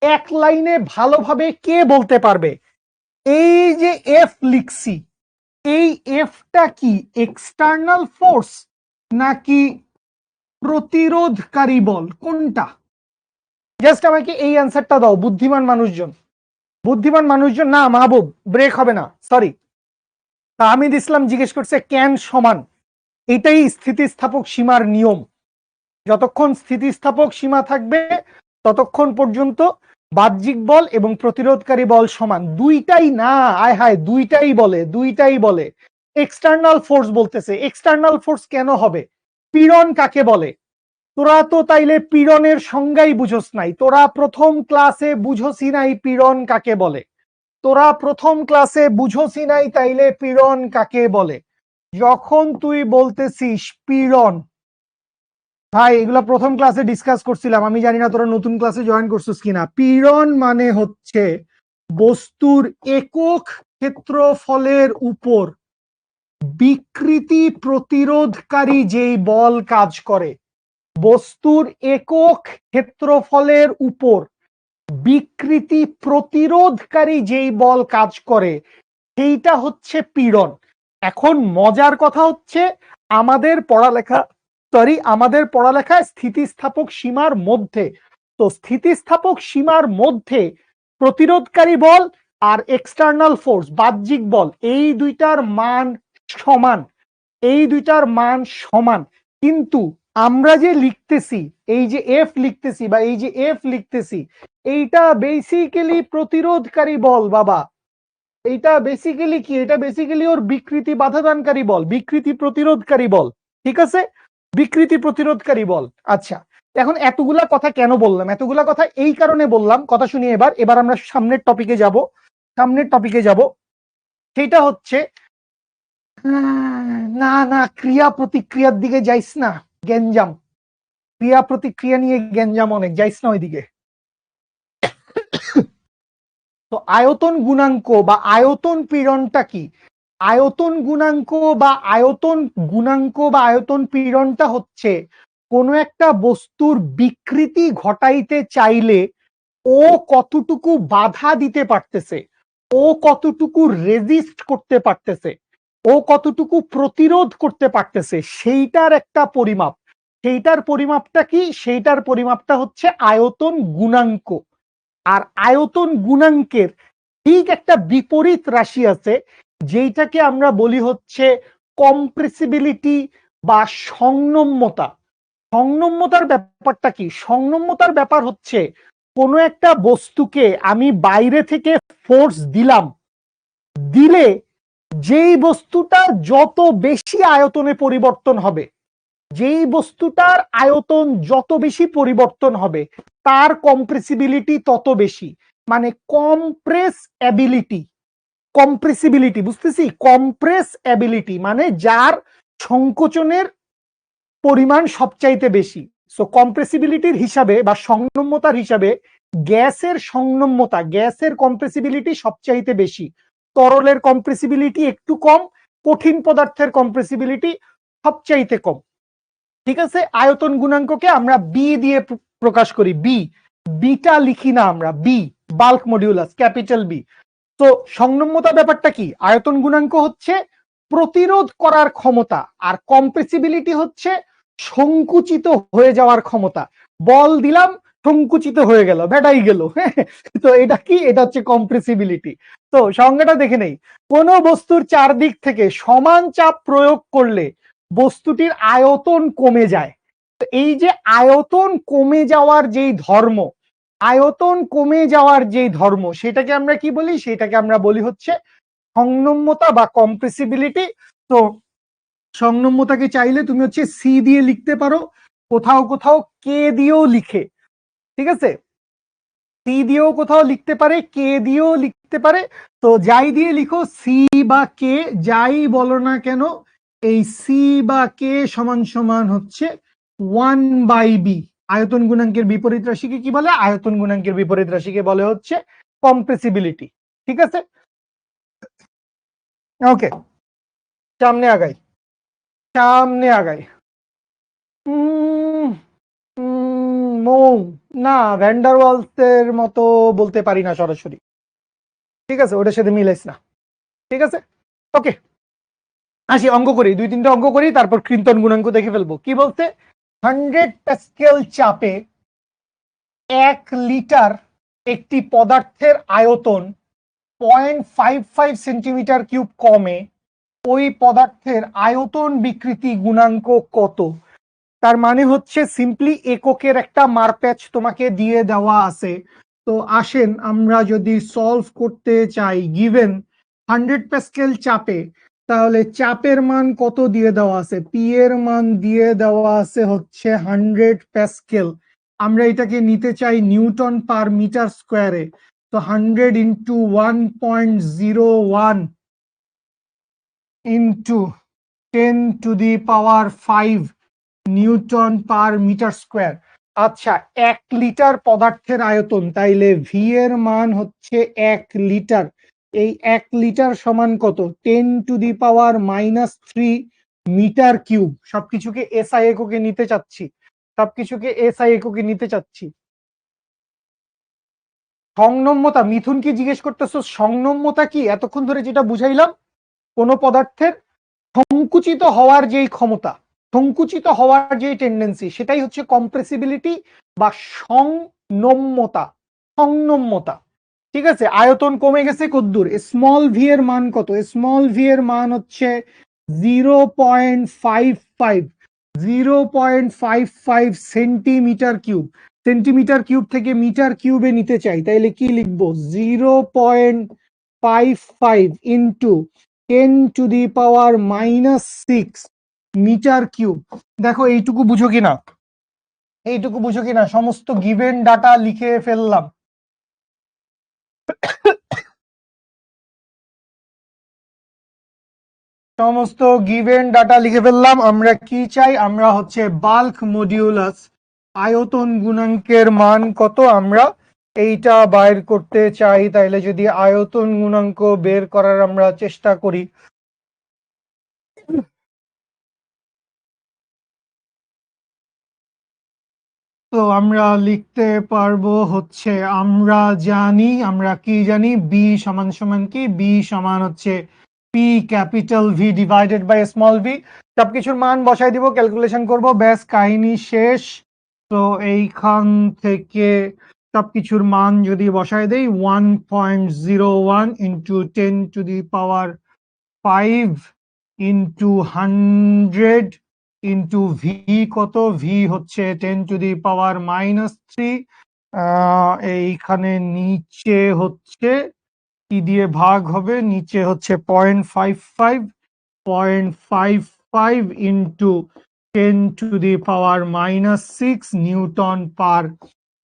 এক লাইনে ভালোভাবে কে বলতে পারবে? এই যে এফ লিখছি, এই এফটা কি এক্সটার্নাল ফোর্স নাকি প্রতিরোধকারী বল? কোনটা? জাস্ট আমাকে এই অ্যান্সারটা দাও বুদ্ধিমান মানুষজন। না মাহবুব, ব্রেক হবে না, সরি। তাহমিদ ইসলাম জিজ্ঞেস করছে ক্যান সমান। এটাই স্থিতিস্থাপক সীমার নিয়ম। যতক্ষণ স্থিতিস্থাপক সীমা থাকবে ততক্ষণ পর্যন্ত বাহ্যিক বল এবং প্রতিরোধকারী বল সমান। দুইটাই না, আয় হায়, দুইটাই বলে। এক্সটার্নাল ফোর্স বলতেছে। এক্সটার্নাল ফোর্স কেন হবে? পীড়ন কাকে বলে? তোরা তো তাইলে পীড়নের সংজ্ঞাই বুঝোস নাই, তোরা প্রথম ক্লাসে বুঝোসই নাই পীড়ন কাকে বলে। তোরা প্রথম ক্লাসে বুঝোসি নাই তাইলে পীড়ন কাকে বলে? যখন তুই বলতেছিস পীড়ন, ভাই এগুলা প্রথম ক্লাসে ডিসকাস করছিলাম, আমি জানি না তোরা নতুন ক্লাসে জয়েন করছিস কিনা। পীড়ন মানে হচ্ছে বস্তুর একক ক্ষেত্রফলের উপর বিকৃতি প্রতিরোধকারী যেই বল কাজ করে, বস্তুর একক ক্ষেত্রফলের উপর বিকৃতি প্রতিরোধকারী যেই বল কাজ করে সেইটা হচ্ছে পীড়ন। এখন মজার কথা হচ্ছে আমাদের পড়ালেখায় স্থিতিস্থাপক সীমার মধ্যে, তো স্থিতিস্থাপক সীমার মধ্যে প্রতিরোধকারী বল আর এক্সটার্নাল ফোর্স বাহ্যিক বল এই দুইটার মান সমান, এই দুইটার মান সমান। কিন্তু আমরা যে লিখতেছি, এই যে এফ লিখতেছি বা এই যে এফ লিখতেছি, এইটা বেসিক্যালি প্রতিরোধকারী বল বাবা। এইটা বেসিক্যালি কি? এটা বেসিক্যালি ওর বিকৃতি বাধাদানকারী বল, বিকৃতি প্রতিরোধকারী বল। ঠিক আছে, বিকৃতি প্রতিরোধকারী বল। আচ্ছা, এখন এতগুলা কথা কেন বললাম? এতগুলা কথা এই কারণে বললাম, কথা শুনি এবার। এবার আমরা সামনের টপিকে যাব। সামনের টপিকে যাব, সেটা হচ্ছে না না, ক্রিয়া প্রতিক্রিয়ার দিকে যাইস না, গ্যাঞ্জাম। ক্রিয়া প্রতিক্রিয়া নিয়ে গ্যাঞ্জাম অনেক, যাইস না ওইদিকে। তো আয়তন গুণাঙ্ক বা আয়তন পীড়নটা কি? আয়তন গুণাঙ্ক বা আয়তন পীড়নটা হচ্ছে কোনো একটা বস্তুর বিকৃতি ঘটাইতে চাইলে ও কতটুকু বাধা দিতে পারতেছে, ও কতটুকু রেজিস্ট করতে পারতেছে, ও কতটুকু প্রতিরোধ করতে পারতেছে, সেইটার একটা পরিমাপ। সেইটার পরিমাপটা কি? সেইটার পরিমাপটা হচ্ছে আয়তন গুণাঙ্ক। আর আয়তন গুণাঙ্কের ঠিক একটা বিপরীত রাশি আছে, যেটাকে আমরা বলি হচ্ছে কম্প্রেসিবিলিটি বা সংনম্যতা। সংনম্যতার ব্যাপারটা কি? সংনম্যতার ব্যাপার হচ্ছে কোনো একটা বস্তুকে আমি বাইরে থেকে ফোর্স দিলাম, দিলে যেই বস্তুটা যত বেশি আয়তনে পরিবর্তন হবে, যেই বস্তুটার আয়তন যত বেশি পরিবর্তন হবে তার কম্প্রেসিবিলিটি তত বেশি। মানে কম্প্রেস অ্যাবিলিটি, কম্প্রেসিবিলিটি বুঝতেছি, কম্প্রেস অ্যাবিলিটি মানে যার সংকোচনের পরিমাণ সবচাইতে বেশি। সো কম্প্রেসিবিলিটির হিসাবে বা সংনম্যতার হিসাবে গ্যাসের সংনম্যতা, গ্যাসের কম্প্রেসিবিলিটি সবচাইতে বেশি, তরলের কম্প্রেসিবিলিটি একটু কম, কঠিন পদার্থের কম্প্রেসিবিলিটি সবচাইতে কম। ঠিক আছে, আয়তন গুণাঙ্ককে আমরা বি দিয়ে প্রকাশ করি। বিটা লিখি না আমরা, B, bulk modulus, capital B. তো সংনম্যতা ব্যাপারটা কি? আয়তন গুণাঙ্ক হচ্ছে প্রতিরোধ করার ক্ষমতা, আর কম্প্রেসিবিলিটি হচ্ছে সংকুচিত হয়ে যাওয়ার ক্ষমতা। বল দিলাম, সংকুচিত হয়ে গেল, ভেটাই গেল। তো এটা কি? এটা হচ্ছে কম্প্রেসিবিলিটি। তো সংজ্ঞাটা দেখে নেই। কোন বস্তুর চারদিক থেকে সমান চাপ প্রয়োগ করলে বস্তুটির আয়তন কমে যায়। এই যে আয়তন কমে যাওয়ার যেই ধর্ম, আয়তন কমে যাওয়ার যেই ধর্ম, সেটাকে আমরা কি বলি? সেটাকে আমরা বলি হচ্ছে সংনম্যতা বা কম্প্রেসিবিলিটি। তো সংনম্যতাকে চাইলে তুমি হচ্ছে সি দিয়ে লিখতে পারো, কোথাও কোথাও কে দিয়েও লিখে। ঠিক আছে, সি দিয়েও কোথাও লিখতে পারে, কে দিয়েও লিখতে পারে। তো যাই দিয়ে লিখো, সি বা কে যাই বলো না কেন, এই সি বা কে সমান সমান হচ্ছে 1/b। আয়তন গুণাঙ্কের বিপরীত রাশিকে কি বলে? আয়তন গুণাঙ্কের বিপরীত রাশিকে বলে হচ্ছে কম্প্রেসিবিলিটি। ঠিক আছে, ওকে, সামনে আগাই, সামনে আগাই। মৌ না, ভ্যান্ডারওয়ালসের মতো বলতে পারি না সরাসরি। ঠিক আছে, ওটার সাথে মিলাইস না। ঠিক আছে, ওকে, আসি অঙ্ক করি, 2-3টা অঙ্ক করি, তারপর কৃন্তন গুণাঙ্ক দেখে ফেলবো। কি বলতে? 100 প্যাসকেল চাপে 1 লিটার একটি পদার্থের আয়তন 0.55 সেন্টিমিটার কিউব কমে ওই পদার্থের আয়তন বিকৃতি গুণাঙ্ক কত? তার মানে হচ্ছে সিম্পলি এককের একটা মারপ্যাচ তোমাকে দিয়ে দেওয়া আছে। তো আসেন আমরা যদি সলভ করতে চাই, গিভেন 100 প্যাসকেল চাপে, তাহলে চাপের মান কত দিয়ে দেওয়া আছে? পি এর মান দিয়ে দেওয়া আছে হচ্ছে 100 প্যাসকেল। আমরা এটাকে নিতে চাই নিউটন পার মিটার স্কোয়ারে। তো 100 into 1.01 into 10⁵ newton per metre square. আচ্ছা, 1 লিটার পদার্থের আয়তন, তাইলে ভি এর মান হচ্ছে 1 লিটার। এই 1 লিটার সমান কত? 10⁻³ মিটার কিউব। সবকিছুকে এসআই এককে নিতে চাচ্ছি, সবকিছুকে এসআই এককে নিতে চাচ্ছি। সংনম্যতা, মিথুন কি জিজ্ঞেস করতেছো? সংনম্যতা কি? এতক্ষণ ধরে যেটা বুঝাইলাম, কোন পদার্থের সংকুচিত হওয়ার যেই ক্ষমতা, সংকুচিত হওয়ার যে টেন্ডেন্সি, সেটাই হচ্ছে কম্প্রেসিবিলিটি বা সংনম্যতা। সংনম্যতা, ঠিক আছে। আয়তন কমে গেছে কদ্দূর? স্মল ভি এর মান কত? স্মল ভি এর মান হচ্ছে 0.55, 0.55 সেন্টিমিটার কিউব। সেন্টিমিটার কিউব থেকে মিটার কিউবে নিতে চাই, তাইলে কি লিখবো? 0.55 ইন্টু 10⁻⁻6 মিটার কিউব। দেখো এইটুকু বুঝো কিনা, এইটুকু বুঝো কিনা? সমস্ত গিভেন ডাটা লিখে ফেললাম। সমস্ত গিভেন ডাটা লিখে ফেললাম। আমরা কি চাই? আমরা হচ্ছে বাল্ক মডিউলাস, আয়তন গুণাঙ্কের মান কত, আমরা এইটা বাইর করতে চাই। তাইলে যদি আয়তন গুণাঙ্ক বের করার আমরা চেষ্টা করি, তো আমরা লিখতে পারবো হচ্ছে, আমরা জানি, আমরা কি জানি? বি সমান সমান কি? বি সমান হচ্ছে P capital V divided by small V. সবকিছুর মান বসাই দিব, ক্যালকুলেশন করব, ব্যাস কাহিনী শেষ। তো এইখান থেকে সবকিছুর মান যদি বসাই দেই, 1.01 ইন্টু 10⁵5 ইন্টু 100 ইন্টু ভি কত? ভি হচ্ছে 10⁻³ এইখানে নিচে হচ্ছে কি দিয়ে ভাগ হবে? নিচে হচ্ছে 0.55, 0.55 into 10⁻⁻6 newton per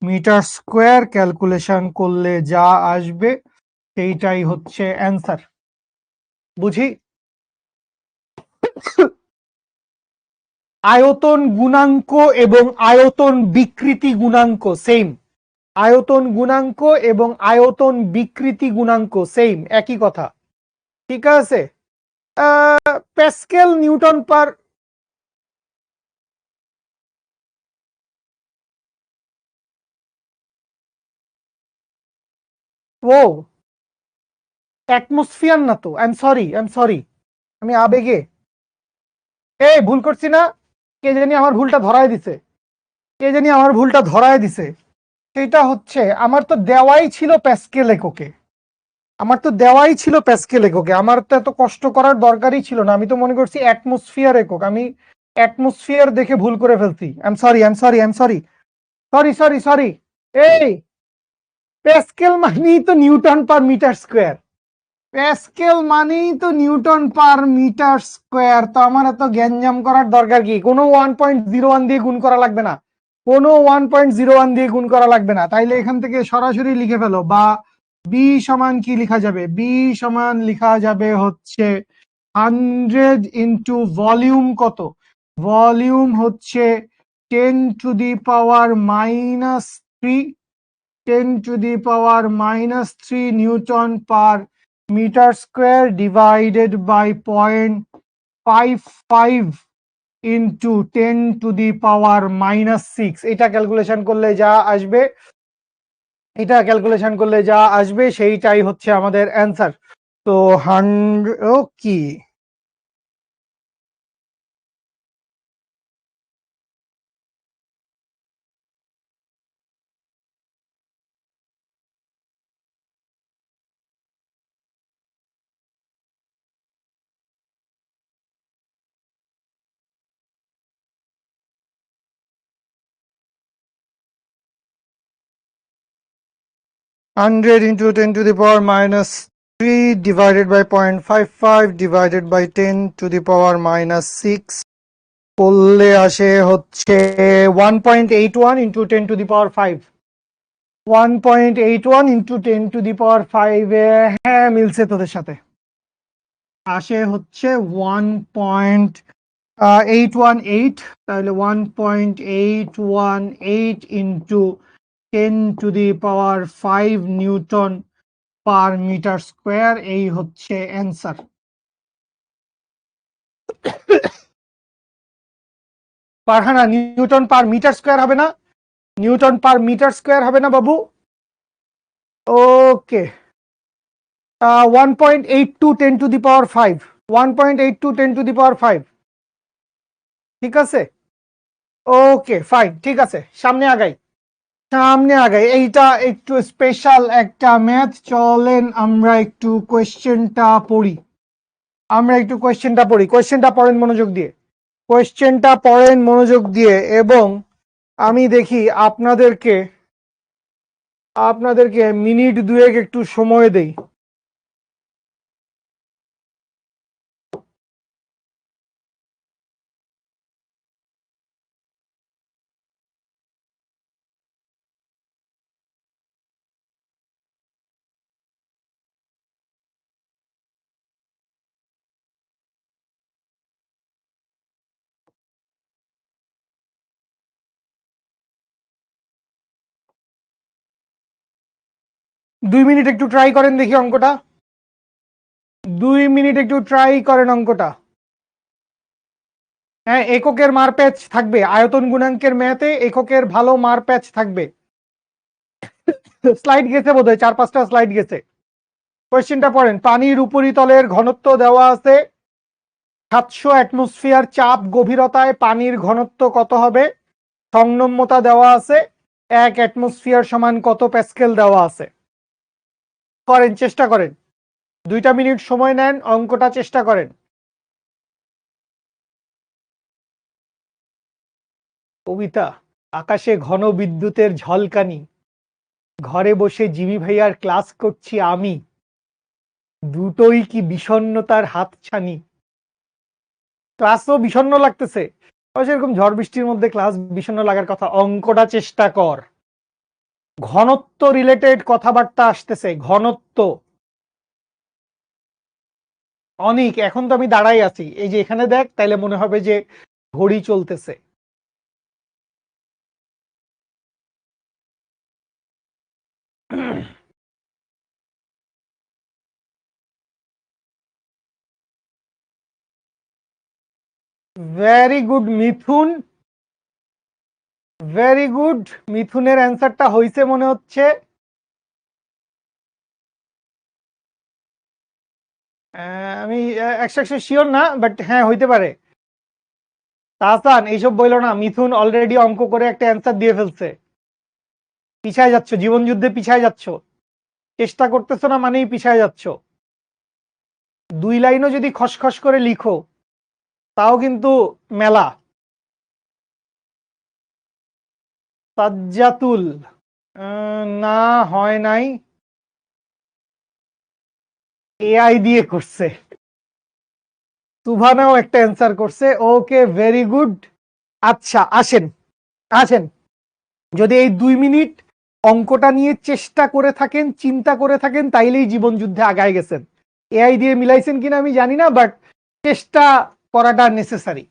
metre square. Calculation করলে যা আসবে সেইটাই হচ্ছে অ্যান্সার। বুঝি? আয়তন গুণাঙ্ক এবং আয়তন বিকৃতি গুণাঙ্ক সেম। আয়তন গুণাঙ্ক এবং আয়তন বিকৃতি গুণাঙ্ক সেম, একই কথা, ঠিক আছে। প্যাসকেল নিউটন পার, ও অ্যাটমসফিয়ার না তো। I am sorry, I am sorry, আমি আবেগে এই ভুল করছি না। কে জানি আমার ভুলটা ধরায় দিছে, কে জানি আমার ভুলটা ধরায় দিছে। সেটা হচ্ছে, আমার তো দেওয়াই ছিল প্যাসকেল এককে, আমার তো দেওয়াই ছিল প্যাসকেল এককে, আমার তো এত কষ্ট করার দরকারই ছিল না। আমি তো মনে করছি অ্যাটমসফিয়ার একক, আমি অ্যাটমসফিয়ার দেখে ভুল করে ফেলছি। I am sorry, I am sorry, I am sorry, sorry sorry sorry. এই প্যাসকেল মানেই তো newton per metre square, pascal মানেই তো নিউটন পার মিটার স্কোয়ার। তো আমার এত গ্যাঞ্জাম করার দরকার কি? কোনো 1.01 দিয়ে গুণ করা লাগবে না, কোনো 1.01 দিয়ে গুণ করা লাগবে না। তাইলে এখান থেকে সরাসরি লিখে ফেলো, বা বি সমান কি লিখা যাবে? বি সমান লিখা যাবে হচ্ছে 100 ইন্টু ভলিউম কত? ভলিউম হচ্ছে 10⁻⁻3, 10⁻³ newton per metre square divided by 0.55 into 10⁻⁻6। এটা ক্যালকুলেশন করলে যা আসবে, এটা ক্যালকুলেশন করলে যা আসবে সেইটাই হচ্ছে আমাদের অ্যান্সার। তো 100 কি 100 into 10⁻³ divided by 0.55 divided by 10⁻⁻6 করলে আসে হচ্ছে 1.81 into 10⁵ 1.81 ইন্টু 10⁵ হ্যাঁ মিলছে তোদের সাথে, আসে হচ্ছে 1.818, তাহলে 1.818 into 10⁵ newton per metre square, এই হচ্ছে answer. Farhana, newton per metre square হবে না? নিউটন পার মিটার স্কোয়ার হবে না বাবু? ওকে, 1.82 10⁵, 1.82 10⁵, ঠিক আছে। ওকে ফাইন, ঠিক আছে, সামনে আগাই, সামনে আগাই। এইটা একটু স্পেশাল একটা ম্যাথ, চলেন আমরা একটু কোয়েশ্চেনটা পড়ি। কোয়েশ্চেনটা পড়েন মনোযোগ দিয়ে, কোয়েশ্চেনটা পড়েন মনোযোগ দিয়ে, এবং আমি দেখি আপনাদেরকে মিনিট দুয়েক একটু সময় দেই। দুই মিনিট একটু ট্রাই করেন দেখি অঙ্কটা, 2 মিনিট একটু ট্রাই করেন অঙ্কটা। হ্যাঁ, এককের মারপ্যাচ থাকবে, আয়তন গুণাঙ্কের ম্যাথে এককের ভালো মারপ্যাচ থাকবে। স্লাইড গেছে বোধহয়, 4-5টা স্লাইড গেছে। কোয়েশ্চেনটা পড়েন। পানির উপরিতলের ঘনত্ব দেওয়া আছে 700 অ্যাটমসফিয়ার চাপ গভীরতায়, পানির ঘনত্ব কত হবে? সংনম্যতা দেওয়া আছে 1 অ্যাটমসফিয়ার সমান কত প্যাসকেল দেওয়া আছে। করেন, চেষ্টা করেন, 2টা মিনিট সময় নেন, অঙ্কটা চেষ্টা করেন। কবিতা, আকাশে ঘন বিদ্যুতের ঝলকানি, ঘরে বসে জিমি ভাইয়ার ক্লাস করছি আমি, দুটোই কি বিষণ্ণতার হাতছানি। ক্লাসও বিষণ্ণ লাগতেছে, এরকম ঝড় বৃষ্টির মধ্যে ক্লাস বিষণ্ণ লাগার কথা। অঙ্কটা চেষ্টা কর, ঘনত্ব রিলেটেড কথাবার্তা আসতেছে, ঘনত্ব। অনেক, এখন তো আমি দাঁড়াই আছি, এই যে এখানে দেখ, তাইলে মনে হবে যে ঘড়ি চলতেছে। ভেরি গুড মিথুন, ভেরি গুড। মিথুনের অ্যান্সারটা হইছে মনে হচ্ছে। আমি 100% শিওর না, বাট হ্যাঁ হইতে পারে। তাহসান, এইসব বইলো না, মিথুন অলরেডি অঙ্ক করে একটা অ্যান্সার দিয়ে ফেলছে। পিছায় যাচ্ছ, জীবন যুদ্ধে পিছায় যাচ্ছ, চেষ্টা করতেছো না মানেই পিছায় যাচ্ছ। 2 লাইনও যদি খসখস করে লিখো তাও কিন্তু মেলা। সাজ্জাতুল, না হয় নাই, এআই দিয়ে করছে। সুভানাও একটা অ্যান্সার করছে, ওকে ভেরি গুড। আচ্ছা আসেন, আসেন, যদি এই 2 মিনিট অঙ্কটা নিয়ে চেষ্টা করে থাকেন, চিন্তা করে থাকেন, তাইলেই জীবন যুদ্ধে আগায় গেছেন। এআই দিয়ে মিলাইছেন কিনা আমি জানি না, বাট চেষ্টা করাটা নেসেসারি।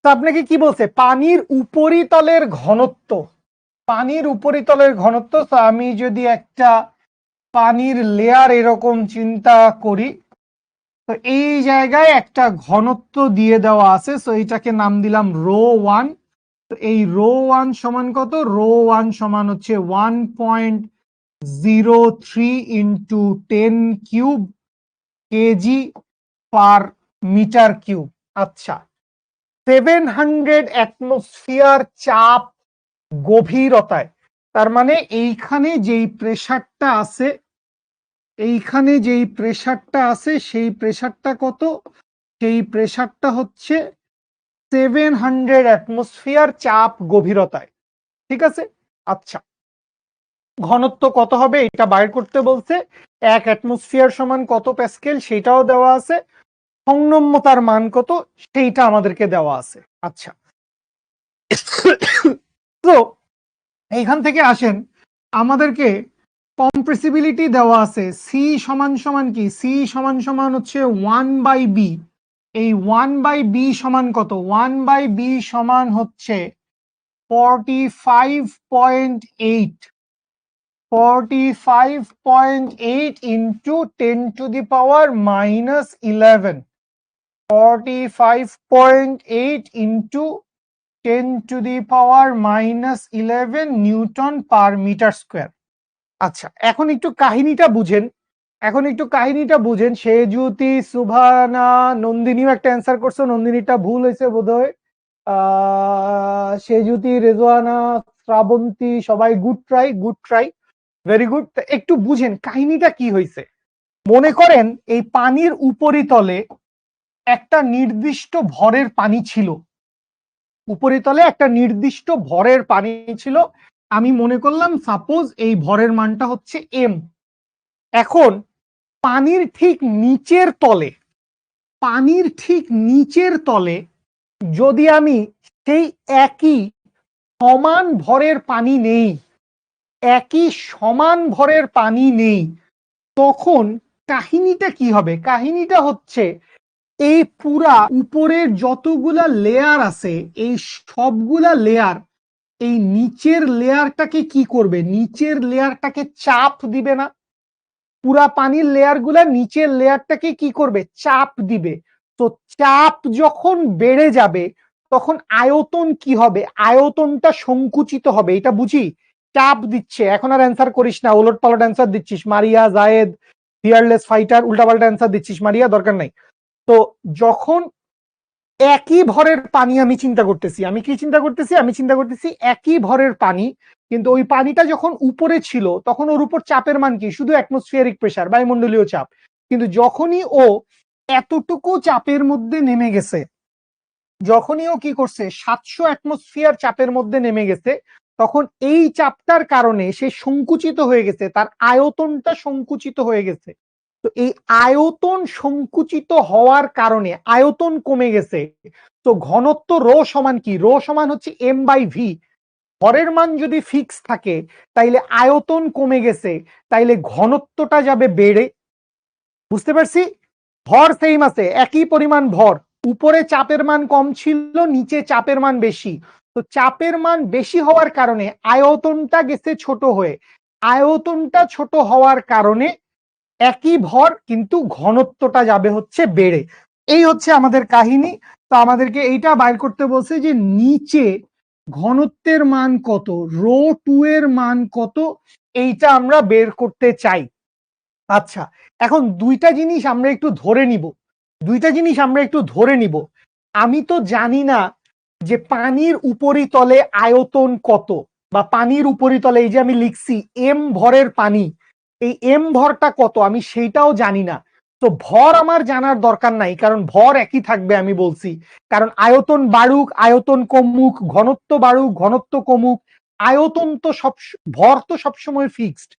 তো আপনাকে কি বলছে? পানির উপরিতলের ঘনত্ব, পানির উপরিতলের ঘনত্ব। তো আমি যদি একটা পানির লেয়ার এরকম চিন্তা করি, তো এই জায়গায় একটা ঘনত্ব দিয়ে দেওয়া আছে, তো এইটাকে নাম দিলাম ρ1। তো এই ρ1 সমান কত? ρ1 সমান হচ্ছে 1.03 into 10³ kg per metre cube. আচ্ছা, 700 অ্যাটমসফিয়ার চাপ গভীরতায়, তার মানে এইখানে যেই প্রেসারটা আছে, এইখানে যেই প্রেসারটা আছে সেই প্রেসারটা কত? সেই প্রেসারটা হচ্ছে 700 অ্যাটমসফিয়ার চাপ গভীরতায়, ঠিক আছে। আচ্ছা, ঘনত্ব কত হবে এটা বাইর করতে বলছে, 1 অ্যাটমসফিয়ার সমান কত প্যাসকেল সেটাও দেওয়া আছে, সংনম্যতার মান কত সেইটা আমাদেরকে দেওয়া আছে। আচ্ছা, তো এইখান থেকে আসেন, আমাদেরকে কম্প্রেসিবিলিটি দেওয়া আছে সি সমান সমান কি, সি সমান সমান হচ্ছে 1/b। এই 1/b সমান কত, 1/b সমান হচ্ছে 45.8, 45.8 into 10⁻⁻11, 45.8 into 10⁻⁻11 newton per metre square. আচ্ছা, এখন একটু কাহিনীটা বুঝেন, এখন একটু কাহিনীটা বুঝেন। সেজুতি, সুভানা, নন্দিনীও একটা অ্যান্সার করছো, নন্দিনীটা ভুল হয়েছে বোধহয়। সেজুতি, রেজওয়ানা, শ্রাবন্তী সবাই good try, good try, very good. একটু বুঝেন কাহিনীটা কি হয়েছে। মনে করেন এই পানির উপরিতলে একটা নির্দিষ্ট ভরের পানি ছিল, উপরিতলে একটা নির্দিষ্ট ভরের পানি ছিল। আমি মনে করলাম সাপোজ এই ভরের মানটা হচ্ছে এম। এখন পানির ঠিক নিচের তলে, পানির ঠিক নিচের তলে যদি আমি সেই একই সমান ভরের পানি নেই, একই সমান ভরের পানি নেই, তখন কাহিনীটা কি হবে? কাহিনীটা হচ্ছে এই পুরা উপরের যতগুলা লেয়ার আছে, এই সবগুলা লেয়ার এই নিচের লেয়ারটাকে কি করবে? নিচের লেয়ারটাকে চাপ দিবে না? পুরা পানির লেয়ার গুলা নিচের লেয়ারটাকে কি করবে? চাপ দিবে। তো চাপ যখন বেড়ে যাবে তখন আয়তন কি হবে? আয়তনটা সংকুচিত হবে, এটা বুঝি। চাপ দিচ্ছে, এখন আর অ্যান্সার করিস না, ওলট পালট অ্যান্সার দিচ্ছিস মারিয়া, জায়েদ, ফিয়ারলেস ফাইটার, উল্টাপাল্টা অ্যান্সার দিচ্ছিস মারিয়া, দরকার নাই। তো যখন একই ভরের পানি আমি চিন্তা করতেছি, আমি কি চিন্তা করতেছি? আমি চিন্তা করতেছি একই ভরের পানি, কিন্তু ওই পানিটা যখন উপরে ছিল তখন ওর উপর চাপের মান কি? শুধু অ্যাটমসফিয়ারিক প্রেসার, বায়ুমণ্ডলীয় চাপ। কিন্তু যখনই ও এতটুকু চাপের মধ্যে নেমে গেছে, যখনই ও কি করছে 700 অ্যাটমসফিয়ার চাপের মধ্যে নেমে গেছে, তখন এই চাপটার কারণে সে সংকুচিত হয়ে গেছে, তার আয়তনটা সংকুচিত হয়ে গেছে। তো এই আয়তন সংকুচিত হওয়ার কারণে আয়তন কমে গেছে। তো ঘনত্ব রো সমান কি? রো সমান হচ্ছে m/v। ভরের মান যদি ফিক্স থাকে তাইলে আয়তন কমে গেছে, তাইলে ঘনত্বটা যাবে বেড়ে। বুঝতে পারছি? ভর সেম আছে, একই পরিমাণ ভর, উপরে চাপের মান কম ছিল, নিচে চাপের মান বেশি। তো চাপের মান বেশি হওয়ার কারণে আয়তনটা গেছে ছোট হয়ে, আয়তনটা ছোট হওয়ার কারণে একই ভর কিন্তু ঘনত্বটা যাবে হচ্ছে বেড়ে। এই হচ্ছে আমাদের কাহিনী। তো আমাদেরকে এইটা বাইর করতে বলছে যে নিচে ঘনত্বের মান কত, ρ2 এর মান কত, এইটা আমরা বের করতে চাই। আচ্ছা, এখন দুইটা জিনিস আমরা একটু ধরে নিব, দুইটা জিনিস আমরা একটু ধরে নিব। আমি তো জানি না যে পানির উপরিতলে আয়তন কত, বা পানির উপরিতলে এই যে আমি লিখছি এম ভরের পানি, এই এম ভরটা কত আমি সেইটাও জানি না। তো ভর আমার জানার দরকার নাই, কারণ ভর একই থাকবে আমি বলছি। কারণ আয়তন বাড়ুক আয়তন কমুক, ঘনত্ব বাড়ুক ঘনত্ব কমুক, আয়তন তো সব, ভর তো সবসময় ফিক্সড,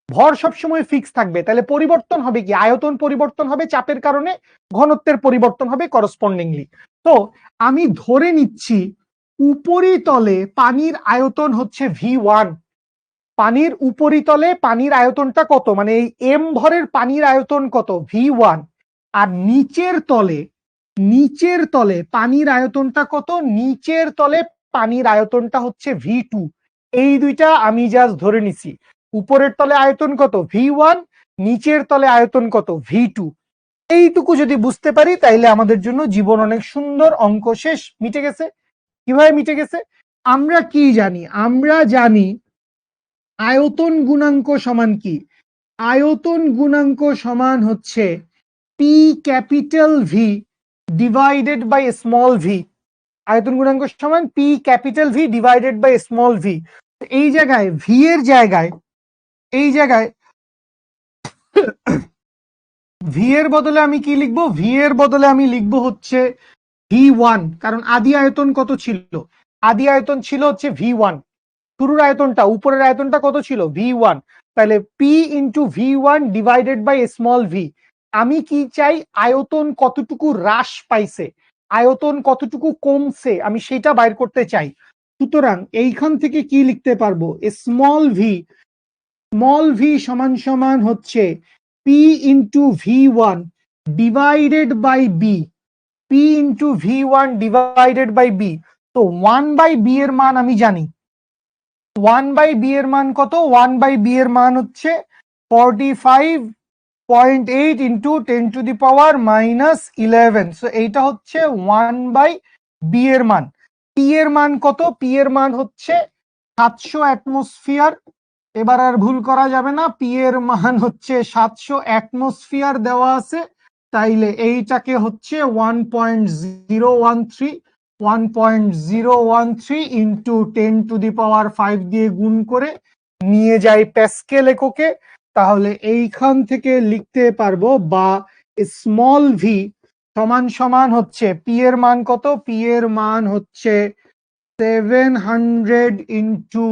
ভর সবসময় ফিক্স থাকবে। তাহলে পরিবর্তন হবে কি? আয়তন পরিবর্তন হবে চাপের কারণে, ঘনত্বের পরিবর্তন হবে করসপন্ডিংলি। তো আমি ধরে নিচ্ছি উপরিতলে পানির আয়তন হচ্ছে v1। পানির উপরিতলে পানির আয়তনটা কত, মানে এই এম ভরের পানির আয়তন কত? v1। আর নিচের তলে, নিচের তলে পানির আয়তনটা কত? নিচের তলে পানির আয়তনটা হচ্ছে v2। এই দুইটা আমি জাস্ট ধরে নিছি। উপরের তলে আয়তন কত? v1, নিচের তলে আয়তন কত? v2। এইটুকু যদি বুঝতে পারি তাইলে আমাদের জন্য জীবন অনেক সুন্দর, অঙ্ক শেষ, মিটে গেছে। কিভাবে মিটে গেছে? আমরা কি জানি? আমরা জানি আয়তন গুণাঙ্ক সমান কি? আয়তন গুণাঙ্ক সমান হচ্ছে P capital V divided by small V. আয়তন গুণাঙ্ক সমান P capital V divided by small V. এই জায়গায় ভি এর জায়গায়, এই জায়গায় ভি এর বদলে আমি কি লিখবো? ভি এর বদলে আমি লিখবো হচ্ছে v1, কারণ আদি আয়তন কত ছিল? আদি আয়তন ছিল হচ্ছে v1। শুরুর আয়তনটা, উপরের আয়তনটা কত ছিল? v1। তাহলে p into v1 divided by small V. আমি কি চাই? আয়তন কতটুকু হ্রাস পাইছে, আয়তন কতটুকু কমছে, আমি সেটা বাইর করতে চাই। সুতরাং এইখান থেকে কি লিখতে পারবো? স্মল ভি স্মল ভি সমান সমান হচ্ছে P into V one divided by B, P into V one divided by B. তো 1/b এর মান আমি জানি, 1/b এর মান কত? 1/b এর মান হচ্ছে 45.8 ইন্টু 10⁻⁻11। সো এইটা হচ্ছে 1/b এর মান। পি এর মান কত? পি এর মান হচ্ছে 700 অ্যাটমসফিয়ার। এবার আর ভুল করা যাবে না, পি এর মান হচ্ছে 700 অ্যাটমসফিয়ার দেওয়া আছে, তাইলে এইটাকে হচ্ছে 1.013 ইন্টু 10⁻5 দিয়ে গুণ করে নিয়ে যাই প্যাসকেল এককে। তাহলে এইখান থেকে লিখতে পারবো, বা স্মল ভি সমান সমান হচ্ছে পি এর মান কত? পি এর মান হচ্ছে 700 ইন্টু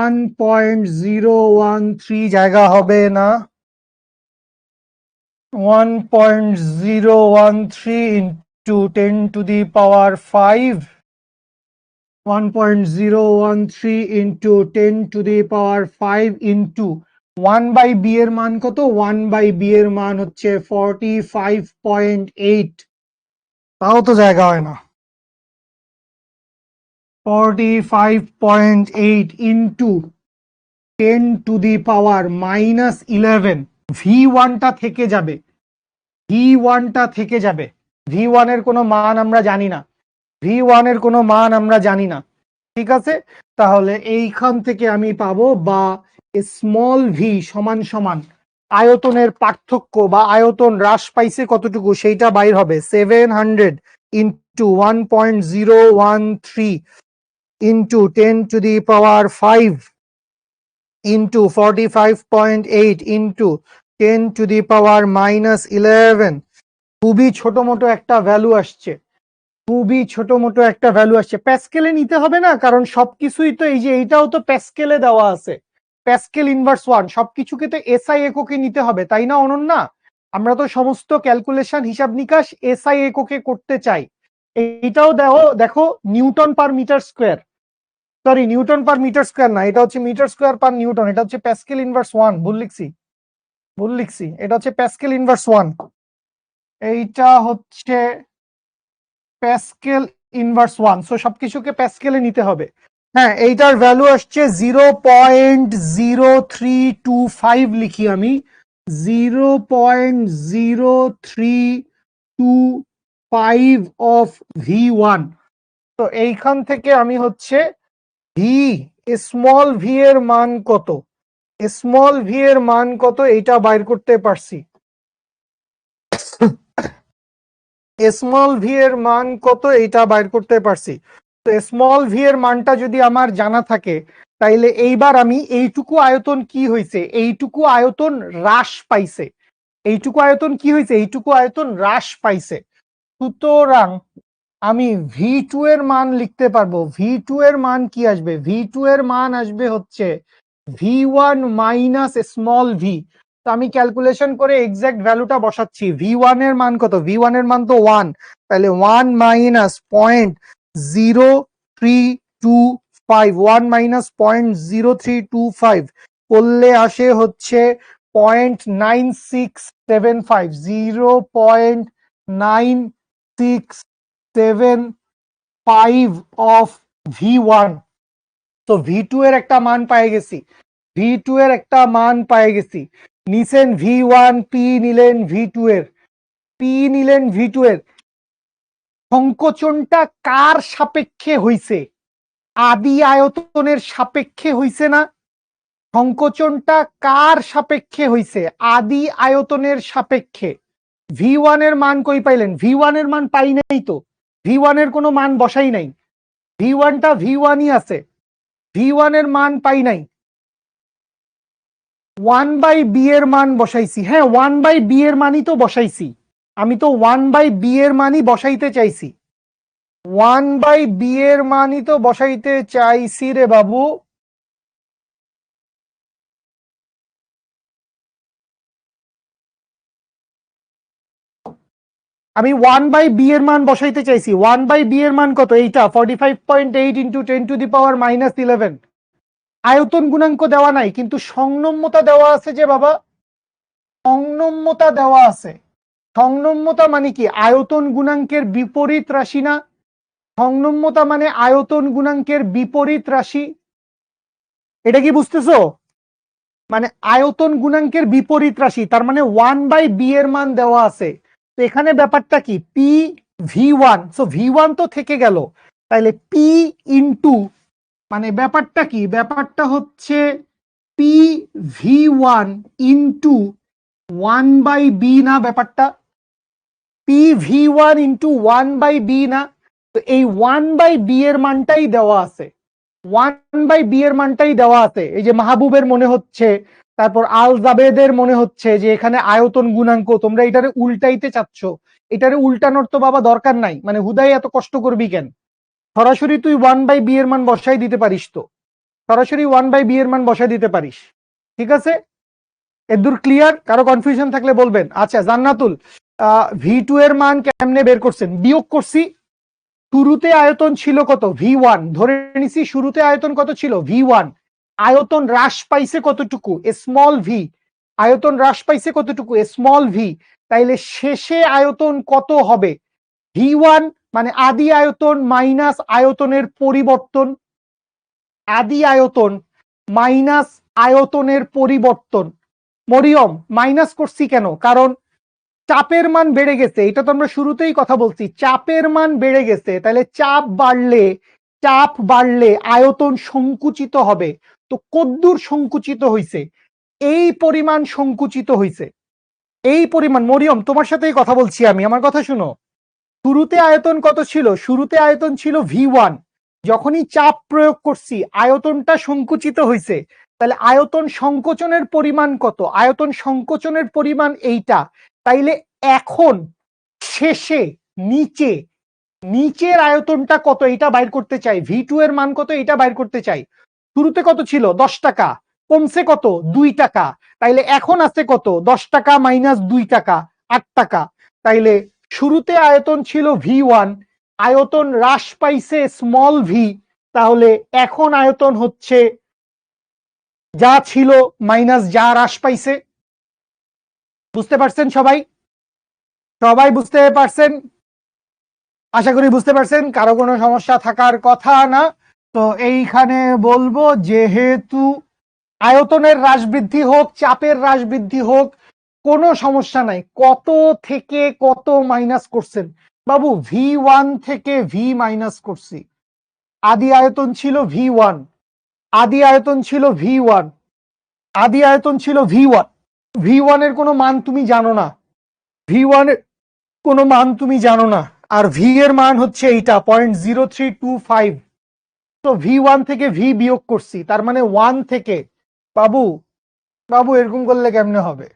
1.013, জায়গা হবে না, 1.013 ইন্টু 10⁻5, 1.013 ইন্টু 10⁻5 ইন্টু 1/b এর মান কত? 1/b এর মান হচ্ছে 45.8, তাও তো জায়গা হয় না। 45.8 ইন্টু 10⁻⁻11, ভি ওয়ানটা থেকে যাবে, ভি ওয়ানটা থেকে যাবে। ভি ওয়ানের কোনো মান আমরা জানি না, ভি ওয়ানের কোনো মান আমরা জানি না, ঠিক আছে? তাহলে এইখান থেকে আমি পাবো, বা স্মল ভি সমান সমান আয়তনের পার্থক্য বা আয়তন হ্রাস পাইছে কতটুকু সেইটা বাইর হবে। 700 ইন্টু 1.013 ইন্টু 10⁻5 ইন্টু 45.8 ইন্টু 10⁻⁻11, খুবই ছোট মোটো একটা ভ্যালু আসছে, খুবই ছোট মোটো একটা ভ্যালু আসছে। প্যাসকেলে নিতে হবে না, কারণ সবকিছুই তো, এই যে এইটাও তো প্যাসকেলে দেওয়া আছে, প্যাসকেল ইনভার্স 1, সবকিছুকে তো এসআই এককে নিতে হবে, তাই না অনন্যা? আমরা তো সমস্ত ক্যালকুলেশন হিসাব নিকাশ এসআই এককে করতে চাই। এইটাও দেখো newton per metre square, sorry newton per metre square না, এটা হচ্ছে মিটার স্কোয়ার পার নিউটন, এটা হচ্ছে প্যাসকেল ইনভার্স 1, ভুল লিখছি, এটা হচ্ছে প্যাসকেল ইনভার্স 1, এইটা হচ্ছে প্যাসকেল ইনভার্স 1। সো সবকিছুকে প্যাসকেলে নিতে হবে। হ্যাঁ, এইটার ভ্যালু আসছে 0.0325, লিখি আমি 0.0325 অফ ভি ওয়ান। তো এইখান থেকে আমি হচ্ছে ভি, স্মল ভি এর মান কত, স্মল ভি এর মান কত এইটা বাইর করতে পারছি। স্মল ভি এর মান কত এইটা বাইর করতে পারছি। তো স্মল ভি এর মানটা যদি আমার জানা থাকে, তাইলে এইবার আমি এইটুকু আয়তন কি হয়েছে, এইটুকু আয়তন হ্রাস পাইছে, এইটুকু আয়তন কি হয়েছে, এইটুকু আয়তন হ্রাস পাইছে। সুতরাং আমি ভি টু এর মান লিখতে পারবো। ভি টু এর মান কি আসবে? ভি টু এর মান আসবে হচ্ছে V one minus small V. তো আমি ক্যালকুলেশন করে এক্সাক্ট ভ্যালুটা বসাচ্ছি। ভি ওয়ান এর মান কত? ভি ওয়ান এর মান তো 1, তাহলে 1 মাইনাস 0.0325, 1 মাইনাস 0.0325 করলে আসে হচ্ছে 0.9675, 0.9675 অফ ভি ওয়ান। তো ভি টু এর একটা মান পাই গেছি, ভি টু এর একটা মান পাই গেছি। নিছেন ভি ওয়ান, পি নিলেন ভি টু এর, পি নিলেন ভি টু এর। সংকোচনটা কার সাপেক্ষে হইছে? আদি আয়তনের সাপেক্ষে হইছে না? সংকোচনটা কার সাপেক্ষে হইছে? আদি আয়তনের সাপেক্ষে। ভি ওয়ান এর মান কই পাইলেন? ভি ওয়ান এর মান পাই নাই তো, ভি ওয়ান এর কোনো মান বসাই নাই, ভি ওয়ানটা ভি ওয়ানই আছে, ভি ওয়ান এর মান পাই নাই। 1/b এর মান বসাইছি, হ্যাঁ 1/b এর মানই তো বসাইছি, আমি তো 1/b এর মানই বসাইতে চাইছি, 1/b এর মানই তো বসাইতে চাইছি রে বাবু। আমি 1/b এর মান বসাইতে চাইছি। 1/b এর মান কত? এইটা 45.8 ইন্টু 10⁻⁻11। আয়তন গুণাঙ্ক দেওয়া নাই, কিন্তু সংনম্যতা দেওয়া আছে যে বাবা, সংনম্যতা দেওয়া আছে। সংনম্যতা মানে কি? আয়তন গুণাঙ্কের বিপরীত রাশি না? সংনম্যতা মানে আয়তন গুণাঙ্কের বিপরীত রাশি। এটা কি বুঝতেছো? মানে আয়তন গুণাঙ্কের বিপরীত রাশি, তার মানে 1/b এর মান দেওয়া আছে। তো এখানে ব্যাপারটা কি? পি v1, সো v1 তো থেকে গেল, তাইলে পি ইন্টু, মানে ব্যাপারটা কি? ব্যাপারটা হচ্ছে পি v1 ইন্টু 1/b না? ব্যাপারটা পি v1 ইন্টু 1/b না? তো এই 1/b এর মানটাই দেওয়া আছে, 1/b এর মানটাই দেওয়া আছে। এই যে মাহবুবের মনে হচ্ছে, তারপর আল জাবেদের মনে হচ্ছে যে এখানে আয়তন গুণাঙ্ক, তোমরা এটারে উল্টাইতে চাচ্ছ। এটারে উল্টানোর তো বাবা দরকার নাই, মানে হুদাই এত কষ্ট করবি কেন? সরাসরি তুই 1/b এর মান বসাই দিতে পারিস, তো সরাসরি 1/b এর মান বসাই দিতে পারিস। ঠিক আছে, এদূর ক্লিয়ার? কারো কনফিউশন থাকলে বলবেন। আচ্ছা জান্নাতুল, v2 এর মান কেমনে বের করছেন? বিয়োগ করছি। শুরুতে আয়তন ছিল কত? v1 ধরে নিছি, শুরুতে আয়তন কত ছিল? v1। আয়তন হ্রাস পাইছে কতটুকু? Small V. আয়তন হ্রাস পাইছে কতটুকু? Small V. তাইলে শেষে আয়তন কত হবে? v1 মানে আদি আয়তন মাইনাস আয়তনের পরিবর্তন, আদি আয়তন মাইনাস আয়তনের পরিবর্তন। মরিয়ম, মাইনাস করছি কেন? কারণ চাপের মান বেড়ে গেছে, এটা তো আমরা শুরুতেই কথা বলছি, চাপের মান বেড়ে গেছে। তাহলে চাপ বাড়লে আয়তন সংকুচিত হবে। তো কদ্দূর সংকুচিত হইছে? এই পরিমাণ সংকুচিত হইছে, এই পরিমাণ। মরিয়ম, তোমার সাথেই কথা বলছি আমি, আমার কথা শুনো। শুরুতে আয়তন কত ছিল? শুরুতে আয়তন ছিল v1। যখনই চাপ প্রয়োগ করছি আয়তনটা সংকুচিত হইছে। তাহলে আয়তন সংকোচনের পরিমাণ কত? আয়তন সংকোচনের পরিমাণ এইটা। তাইলে এখন শেষে নিচের আয়তনটা কত এটা বাইর করতে চাই, v2 এর মান কত এটা বাইর করতে চাই। শুরুতে কত ছিল? 10 টাকা, কমছে কত? 2 টাকা। তাইলে এখন আছে কত? 10 টাকা মাইনাস 2 টাকা, 8 টাকা। তাইলে শুরুতে আয়তন ছিল v1, আয়তন হ্রাস পাইছে স্মল ভি, তাহলে এখন আয়তন হচ্ছে যা ছিল মাইনাস যা হ্রাস পাইছে। বুঝতে পারছেন সবাই? সবাই বুঝতে পারছেন? আশা করি বুঝতে পারছেন, কারো কোনো সমস্যা থাকার কথা না। তো এইখানে বলবো, যেহেতু আয়তনের হ্রাস বৃদ্ধি হোক, চাপের হ্রাস বৃদ্ধি হোক, কোনো সমস্যা নাই। কত থেকে কত মাইনাস করছেন বাবু? v1 থেকে v মাইনাস করছি। আদি আয়তন ছিল v1, আদি আয়তন ছিল v1, আদি আয়তন ছিল v1। v1 এর কোনো মান তুমি জানো না, v1 এর কোনো মান তুমি জানো না। আর v এর মান হচ্ছে এইটা 0.0325। তো v1 থেকে v বিয়োগ করছি, তার মানে 1 থেকে। বাবু বাবু এরকম করলে কেমনে হবে?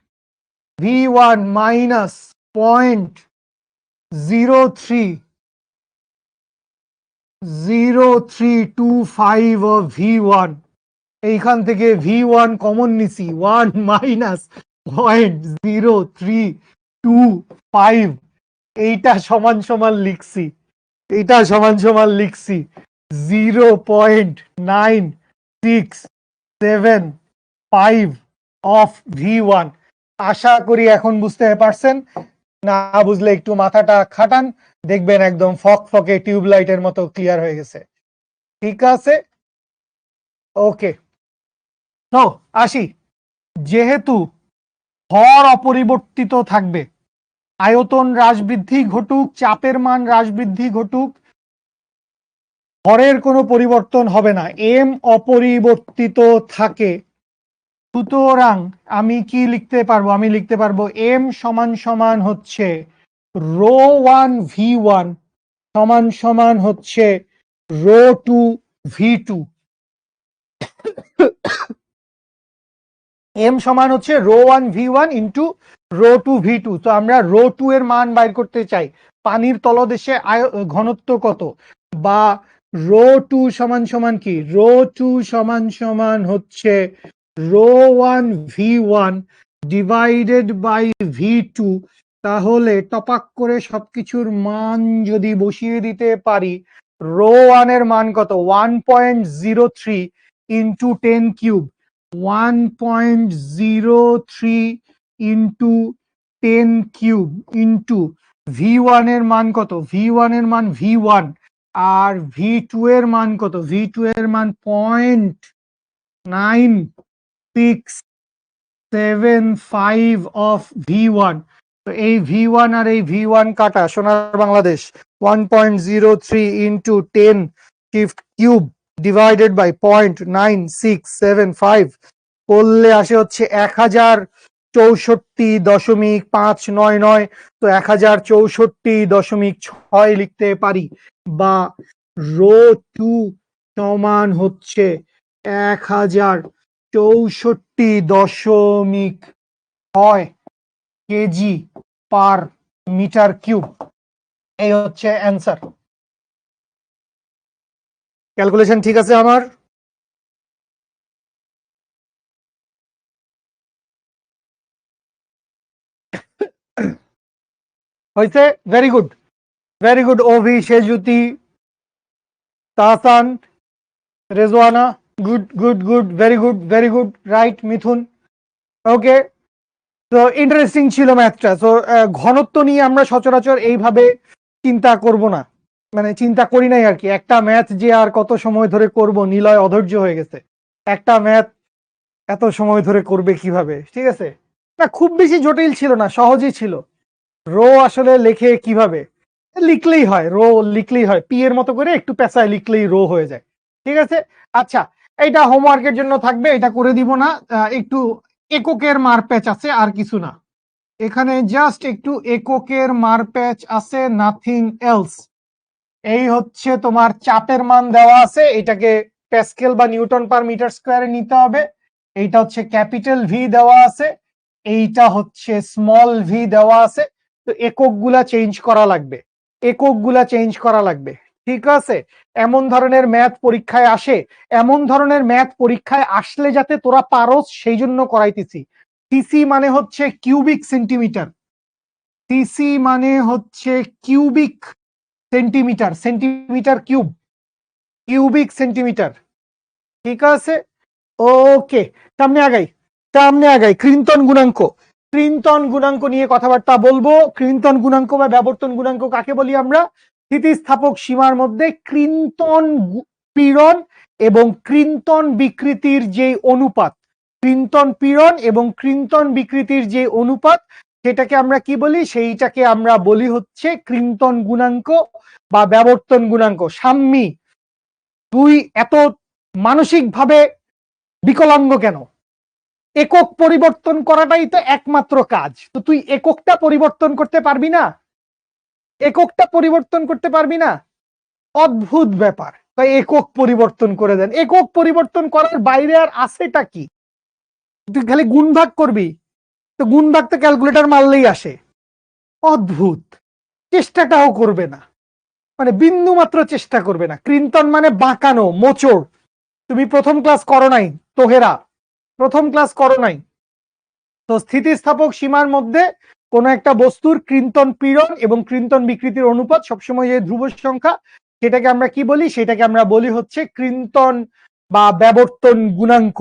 v1 minus 0.0325 of v1। এইখান থেকে v1 কমন নিছি, 1 মাইনাস 0.0325। এইটা সমান সমান লিখছি, এটা সমান সমান লিখছি 0.9675 অফ v1। আশা করি এখন বুঝতে পারছেন। না বুঝলে একটু মাথাটা খাটান, দেখবেন একদম ফকফকে টিউবলাইটের মতো ক্লিয়ার হয়ে গেছে। ঠিক আছে, ওকে। তো আসি, যেহেতু ভর অপরিবর্তিত থাকবে, আয়তন হ্রাস বৃদ্ধি ঘটুক, চাপের মান হ্রাস বৃদ্ধি ঘটুক, ভরের কোনো পরিবর্তন হবে না, এম অপরিবর্তিত থাকে। সুতরাং আমি কি লিখতে পারবো? আমি লিখতে পারবো এম সমান সমান হচ্ছে ρ1 v1 সমান সমান হচ্ছে ρ2 v2। এম সমান হচ্ছে ρ1 v1 ইন্টু ρ2 v2। তো আমরা ρ2 এর মান বাইর করতে চাই, পানির তলদেশে ঘনত্ব কত, বা ρ2 সমান সমান কি? ρ2 সমান সমান হচ্ছে ρ1 v1 ডিভাইডেড বাই v2। তাহলে টপাক করে সবকিছুর মান যদি বসিয়ে দিতে পারি, ρ1 এর মান কত? 1.03। Into 10 cube, 1.03 into 10 cube into V1 এর মান কত? V1 এর মান V1, আর V2 এর মান কত? V2 এর মান 0.9675 অফ V1। তো এই V1 আর এই V1 কাটা, সোনার Bangladesh, 1.03 into 10 cube divided by 0.9675 করলে আসে হচ্ছে 1064.599। তো 1064.6 লিখতে পারি, বা রো 2 সমান হচ্ছে 1064.6 কেজি পার মিটার কিউব। এই হচ্ছে অ্যান্সার। ক্যালকুলেশন ঠিক আছে আমার? হয়েছে? Very good, very good. Ovi, Sejuti, Tahsan, Rezwana, good good good, very good, very good, right. Mithun, okay. তো ইন্টারেস্টিং ছিল ম্যাথটা। তো ঘনত্ব নিয়ে আমরা সচরাচর এইভাবে চিন্তা করব না, মানে চিন্তা করি নাই আর কি। একটা ম্যাথ যে আর কত সময় ধরে করব, নিলয় অধৈর্য হয়ে গেছে। একটা ম্যাথ এত সময় ধরে করবে কিভাবে? ঠিক আছে, না খুব বেশি জটিল ছিল না, সহজই ছিল। রো আসলে লেখে কিভাবে? লিখলেই হয়, রো লিখলেই হয়, পি এর মতো করে একটু পেঁচায় লিখলেই রো হয়ে যায়। ঠিক আছে, আচ্ছা, এইটা হোমওয়ার্কের জন্য থাকবে, এটা করে দিব না। একটু এককের মারপ্যাচ আছে, আর কিছু না। এখানে জাস্ট একটু এককের মারপ্যাচ আছে, নাথিং এলস। এই হচ্ছে তোমার চাপের মান দেওয়া আছে, এটাকে প্যাসকেল বা নিউটন পার মিটার স্কয়ারে নিতে হবে। এইটা হচ্ছে ক্যাপিটাল ভি দেওয়া আছে, এইটা হচ্ছে স্মল ভি দেওয়া আছে। তো এককগুলা চেঞ্জ করা লাগবে, এককগুলা চেঞ্জ করা লাগবে। ঠিক আছে, এমন ধরনের ম্যাথ পরীক্ষায় আসে, এমন ধরনের ম্যাথ পরীক্ষায় আসলে যাতে তোরা পারস সেই জন্য করাইতেছি। সিসি মানে হচ্ছে কিউবিক সেন্টিমিটার, সিসি মানে হচ্ছে cubic centimetre, centimetre cube, cubic centimetre. ঠিক আছে, ওকে। সামনে আগাই, সামনে আগাই। ক্রিন্তন গুণাঙ্ক, ক্রিন্তন গুণাঙ্ক নিয়ে কথাবার্তা বলবো। ক্রিন্তন গুণাঙ্ক বা ব্যাবর্তন গুণাঙ্ক কাকে বলি আমরা? স্থিতিস্থাপক সীমার মধ্যে ক্রিন্তন পীড়ন এবং ক্রিন্তন বিকৃতির যে অনুপাত, ক্রিন্তন পীড়ন এবং ক্রিন্তন বিকৃতির যে অনুপাত, সেটাকে আমরা কি বলি? সেইটাকে আমরা বলি হচ্ছে ক্রিন্তন গুণাঙ্ক বা ব্যাবর্তন গুণাঙ্ক। সাম্যী, তুই এত মানসিকভাবে বিকলাঙ্গ কেন? একক পরিবর্তন করাটাই তো একমাত্র কাজ, তো তুই এককটা পরিবর্তন করতে পারবি না? এককটা পরিবর্তন করতে পারবি না? অদ্ভুত ব্যাপার। তাই একক পরিবর্তন করে দেন। একক পরিবর্তন করার বাইরে আর আছেটা কি? তুই খালি গুণ ভাগ করবি, তো গুণ ভাগ তো ক্যালকুলেটর মারলেই আসে। অদ্ভুত, চেষ্টাটাও করবে না, মানে বিন্দু মাত্র চেষ্টা করবে না। ক্রিন্তন মানে বাঁকানো, মোচড়। তুমি প্রথম ক্লাস করো নাই, তোহেরা প্রথম ক্লাস করো নাই। তো স্থিতিস্থাপক সীমার মধ্যে কোন একটা বস্তুর ক্রিন্তন পীড়ন এবং ক্রিন্তন বিকৃতির অনুপাত সবসময় যে ধ্রুব সংখ্যা, সেটাকে আমরা কি বলি? সেটাকে আমরা বলি হচ্ছে ক্রিন্তন বা ব্যাবর্তন গুণাঙ্ক।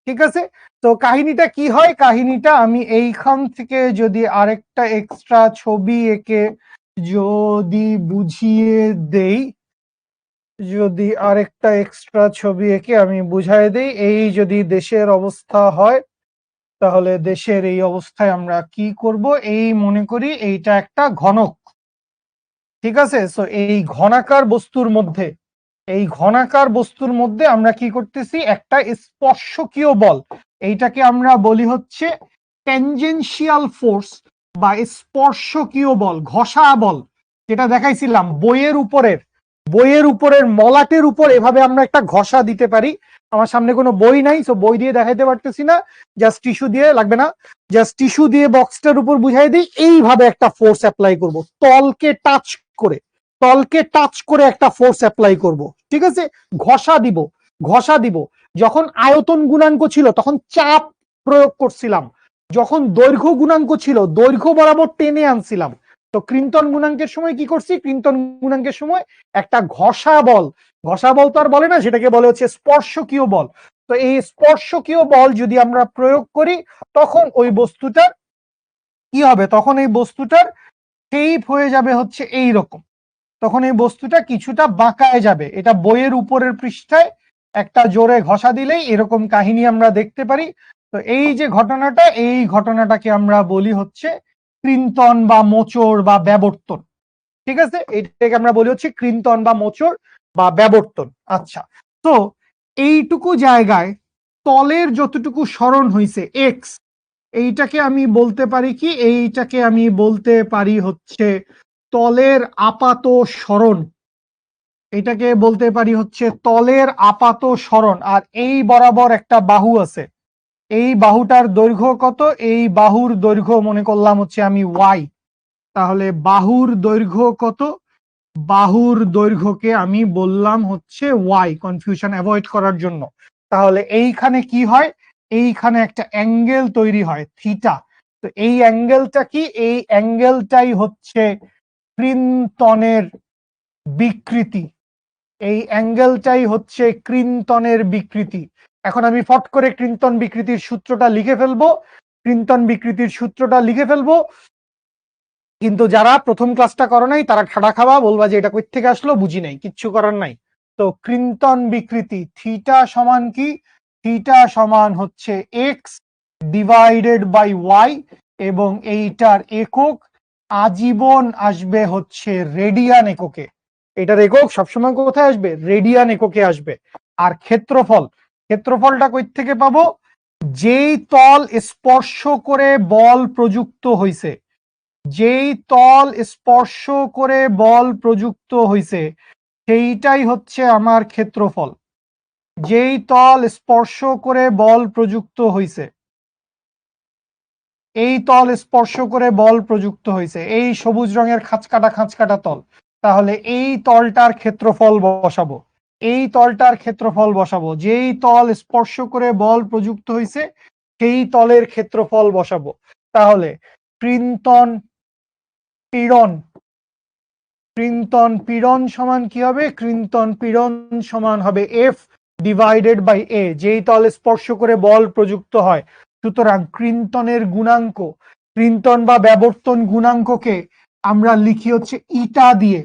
ঠিক আছে, তো কাহিনীটা কি হয়? কাহিনীটা আমি এইখান থেকে যদি আরেকটা এক্সট্রা ছবি এঁকে যদি বুঝিয়ে দেই, যদি আরেকটা এক্সট্রা ছবি এঁকে আমি বুঝাই দেই, এই যদি দেশের অবস্থা হয়, তাহলে দেশের এই অবস্থায় আমরা কি করব? এই মনে করি এইটা একটা ঘনক। ঠিক আছে, সো এই ঘনাকার বস্তুর মধ্যে, এই ঘনাকার বস্তুর মধ্যে আমরা কি করতেছি? একটা স্পর্শকীয় বল, এইটাকে আমরা বলি হচ্ছে ট্যানজেনশিয়াল ফোর্স বা স্পর্শকীয় বল, ঘষা বল, যেটা দেখাইছিলাম বইয়ের উপরের, বইয়ের উপরের মলাটের উপর এভাবে আমরা একটা ঘষা দিতে পারি। আমার সামনে কোনো বই নাই, তো বই দিয়ে দেখাইতে পারতেছি না, জাস্ট টিস্যু দিয়ে, লাগবে না, জাস্ট টিস্যু দিয়ে বক্সটার উপর বুঝাই দিই। এইভাবে একটা ফোর্স অ্যাপ্লাই করব, তলকে টাচ করে, তলকে টাচ করে একটা ফোর্স অ্যাপ্লাই করব। ঠিক আছে, ঘষা দিব, ঘষা দিব। যখন আয়তন গুণাঙ্ক ছিল তখন চাপ প্রয়োগ করছিলাম, যখন দৈর্ঘ্য গুণাঙ্ক ছিল দৈর্ঘ্য বরাবর টেনে আনছিলাম। তো ক্রিন্তন গুণাঙ্কের সময় কি করছি? ক্রিন্তন গুণাঙ্কের সময় একটা ঘষা বল, ঘষা বল তো আর বলে না, সেটাকে বলে হচ্ছে স্পর্শকীয় বল। তো এই স্পর্শকীয় বল যদি আমরা প্রয়োগ করি তখন ওই বস্তুটার কি হবে, তখন এই বস্তুটার শেপ হয়ে যাবে হচ্ছে এই রকম, তখন এই বস্তুটা কিছুটা বাঁকায় যাবে। এটা বইয়ের উপরের পৃষ্ঠায় একটা জোরে ঘষা দিলেই এরকম কাহিনী আমরা দেখতে পারি। তো এই যে ঘটনাটা, এই ঘটনাটাকে আমরা বলি হচ্ছে কৃন্তন বা মোচড় বা ব্যাবর্তন। ঠিক আছে, এটাকে আমরা বলি হচ্ছে কৃন্তন বা মোচড় বা ব্যাবর্তন। আচ্ছা, তো এইটুকু জায়গায় তলের যতটুকু সরণ হইছে এক্স, এইটাকে আমি বলতে পারি কি, এইটাকে আমি বলতে পারি হচ্ছে তলের আপাত সরণ। এটাকে বলতে পারি হচ্ছে তলের আপাত সরণ। আর এই বরাবর একটা বাহু আছে, এই বাহুটার দৈর্ঘ্য কত, এই বাহুর দৈর্ঘ্য মনে করলাম হচ্ছে আমি ওয়াই। তাহলে বাহুর দৈর্ঘ্য কত, বাহুর দৈর্ঘ্যকে আমি বললাম হচ্ছে ওয়াই, কনফিউশন অ্যাভয়েড করার জন্য। তাহলে এইখানে কি হয়, এইখানে একটা অ্যাঙ্গেল তৈরি হয় থিটা। তো এই অ্যাঙ্গেলটা কি, এই অ্যাঙ্গেলটাই হচ্ছে কৃন্তনের বিকৃতি, এই অ্যাঙ্গেলটাই হচ্ছে কৃন্তনের বিকৃতি। এখন আমি ফট করে কৃন্তন বিকৃতির সূত্রটা লিখে ফেলবো, কৃন্তন বিকৃতির সূত্রটা লিখে ফেলবো, কিন্তু যারা প্রথম ক্লাসটা করো নাই তারা ঠাডা খাওয়া বলবা যে এটা কই থেকে আসলো, বুঝি নাই, কিচ্ছু করার নাই। তো কৃন্তন বিকৃতি থিটা সমান কি, থিটা সমান হচ্ছে এক্স ডিভাইডেড বাই ওয়াই, এবং এইটার একক আজীবন আসবে হচ্ছে রেডিয়ান এককে। এটার একক সবসময় কোথায় আসবে, রেডিয়ান এককে আসবে। আর ক্ষেত্রফল, ক্ষেত্রফলটা কই থেকে পাবো, যেই তল স্পর্শ করে বল প্রযুক্ত হইছে, যেই তল স্পর্শ করে বল প্রযুক্ত হইছে সেইটাই হচ্ছে আমার ক্ষেত্রফল। যেই তল স্পর্শ করে বল প্রযুক্ত হইছে, এই তল স্পর্শ করে বল প্রযুক্ত হইছে, এই সবুজ রঙের খাঁচকাটা খাঁচকাটা তল, তাহলে এই তলটার ক্ষেত্রফল বসাবো, এই তলটার ক্ষেত্রফল বসাবো। যেই তল স্পর্শ করে বল প্রযুক্ত হইছে সেই তলের ক্ষেত্রফল বসাবো। তাহলে কৃন্তন পীড়ন, কৃন্তন পীড়ন সমান কি হবে, কৃন্তন পীড়ন সমান হবে এফ ডিভাইডেড বাই এ, যেই তল স্পর্শ করে বল প্রযুক্ত হয়। সুতরাং কৃন্তনের গুণাঙ্ক, কৃন্তন বা ব্যাবর্তন গুণাঙ্ককে আমরা লিখি হচ্ছে ইটা দিয়ে,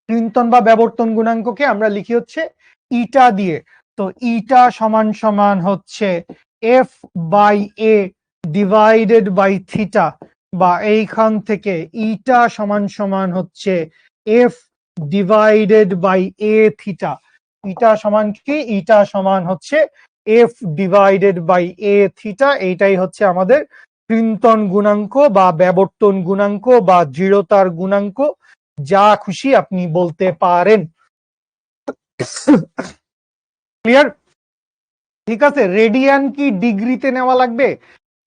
কৃন্তন বা ব্যাবর্তন গুণাঙ্ককে আমরা লিখি হচ্ছে ইটা দিয়ে। তো ইটা সমান সমান হচ্ছে F by A divided by theta, বা এইখান থেকে ইটা সমান সমান হচ্ছে F divided by A theta. Eta সমান কি, ইটা সমান হচ্ছে F divided by A theta. এইটাই হচ্ছে আমাদের কৃন্তন গুণাঙ্ক বা ব্যাবর্তন গুণাঙ্ক বা দৃঢ়তার গুণাঙ্ক, যা খুশি আপনি বলতে পারেন। ক্লিয়ার? ঠিক আছে, রেডিয়ান কি ডিগ্রিতে নেওয়া লাগবে,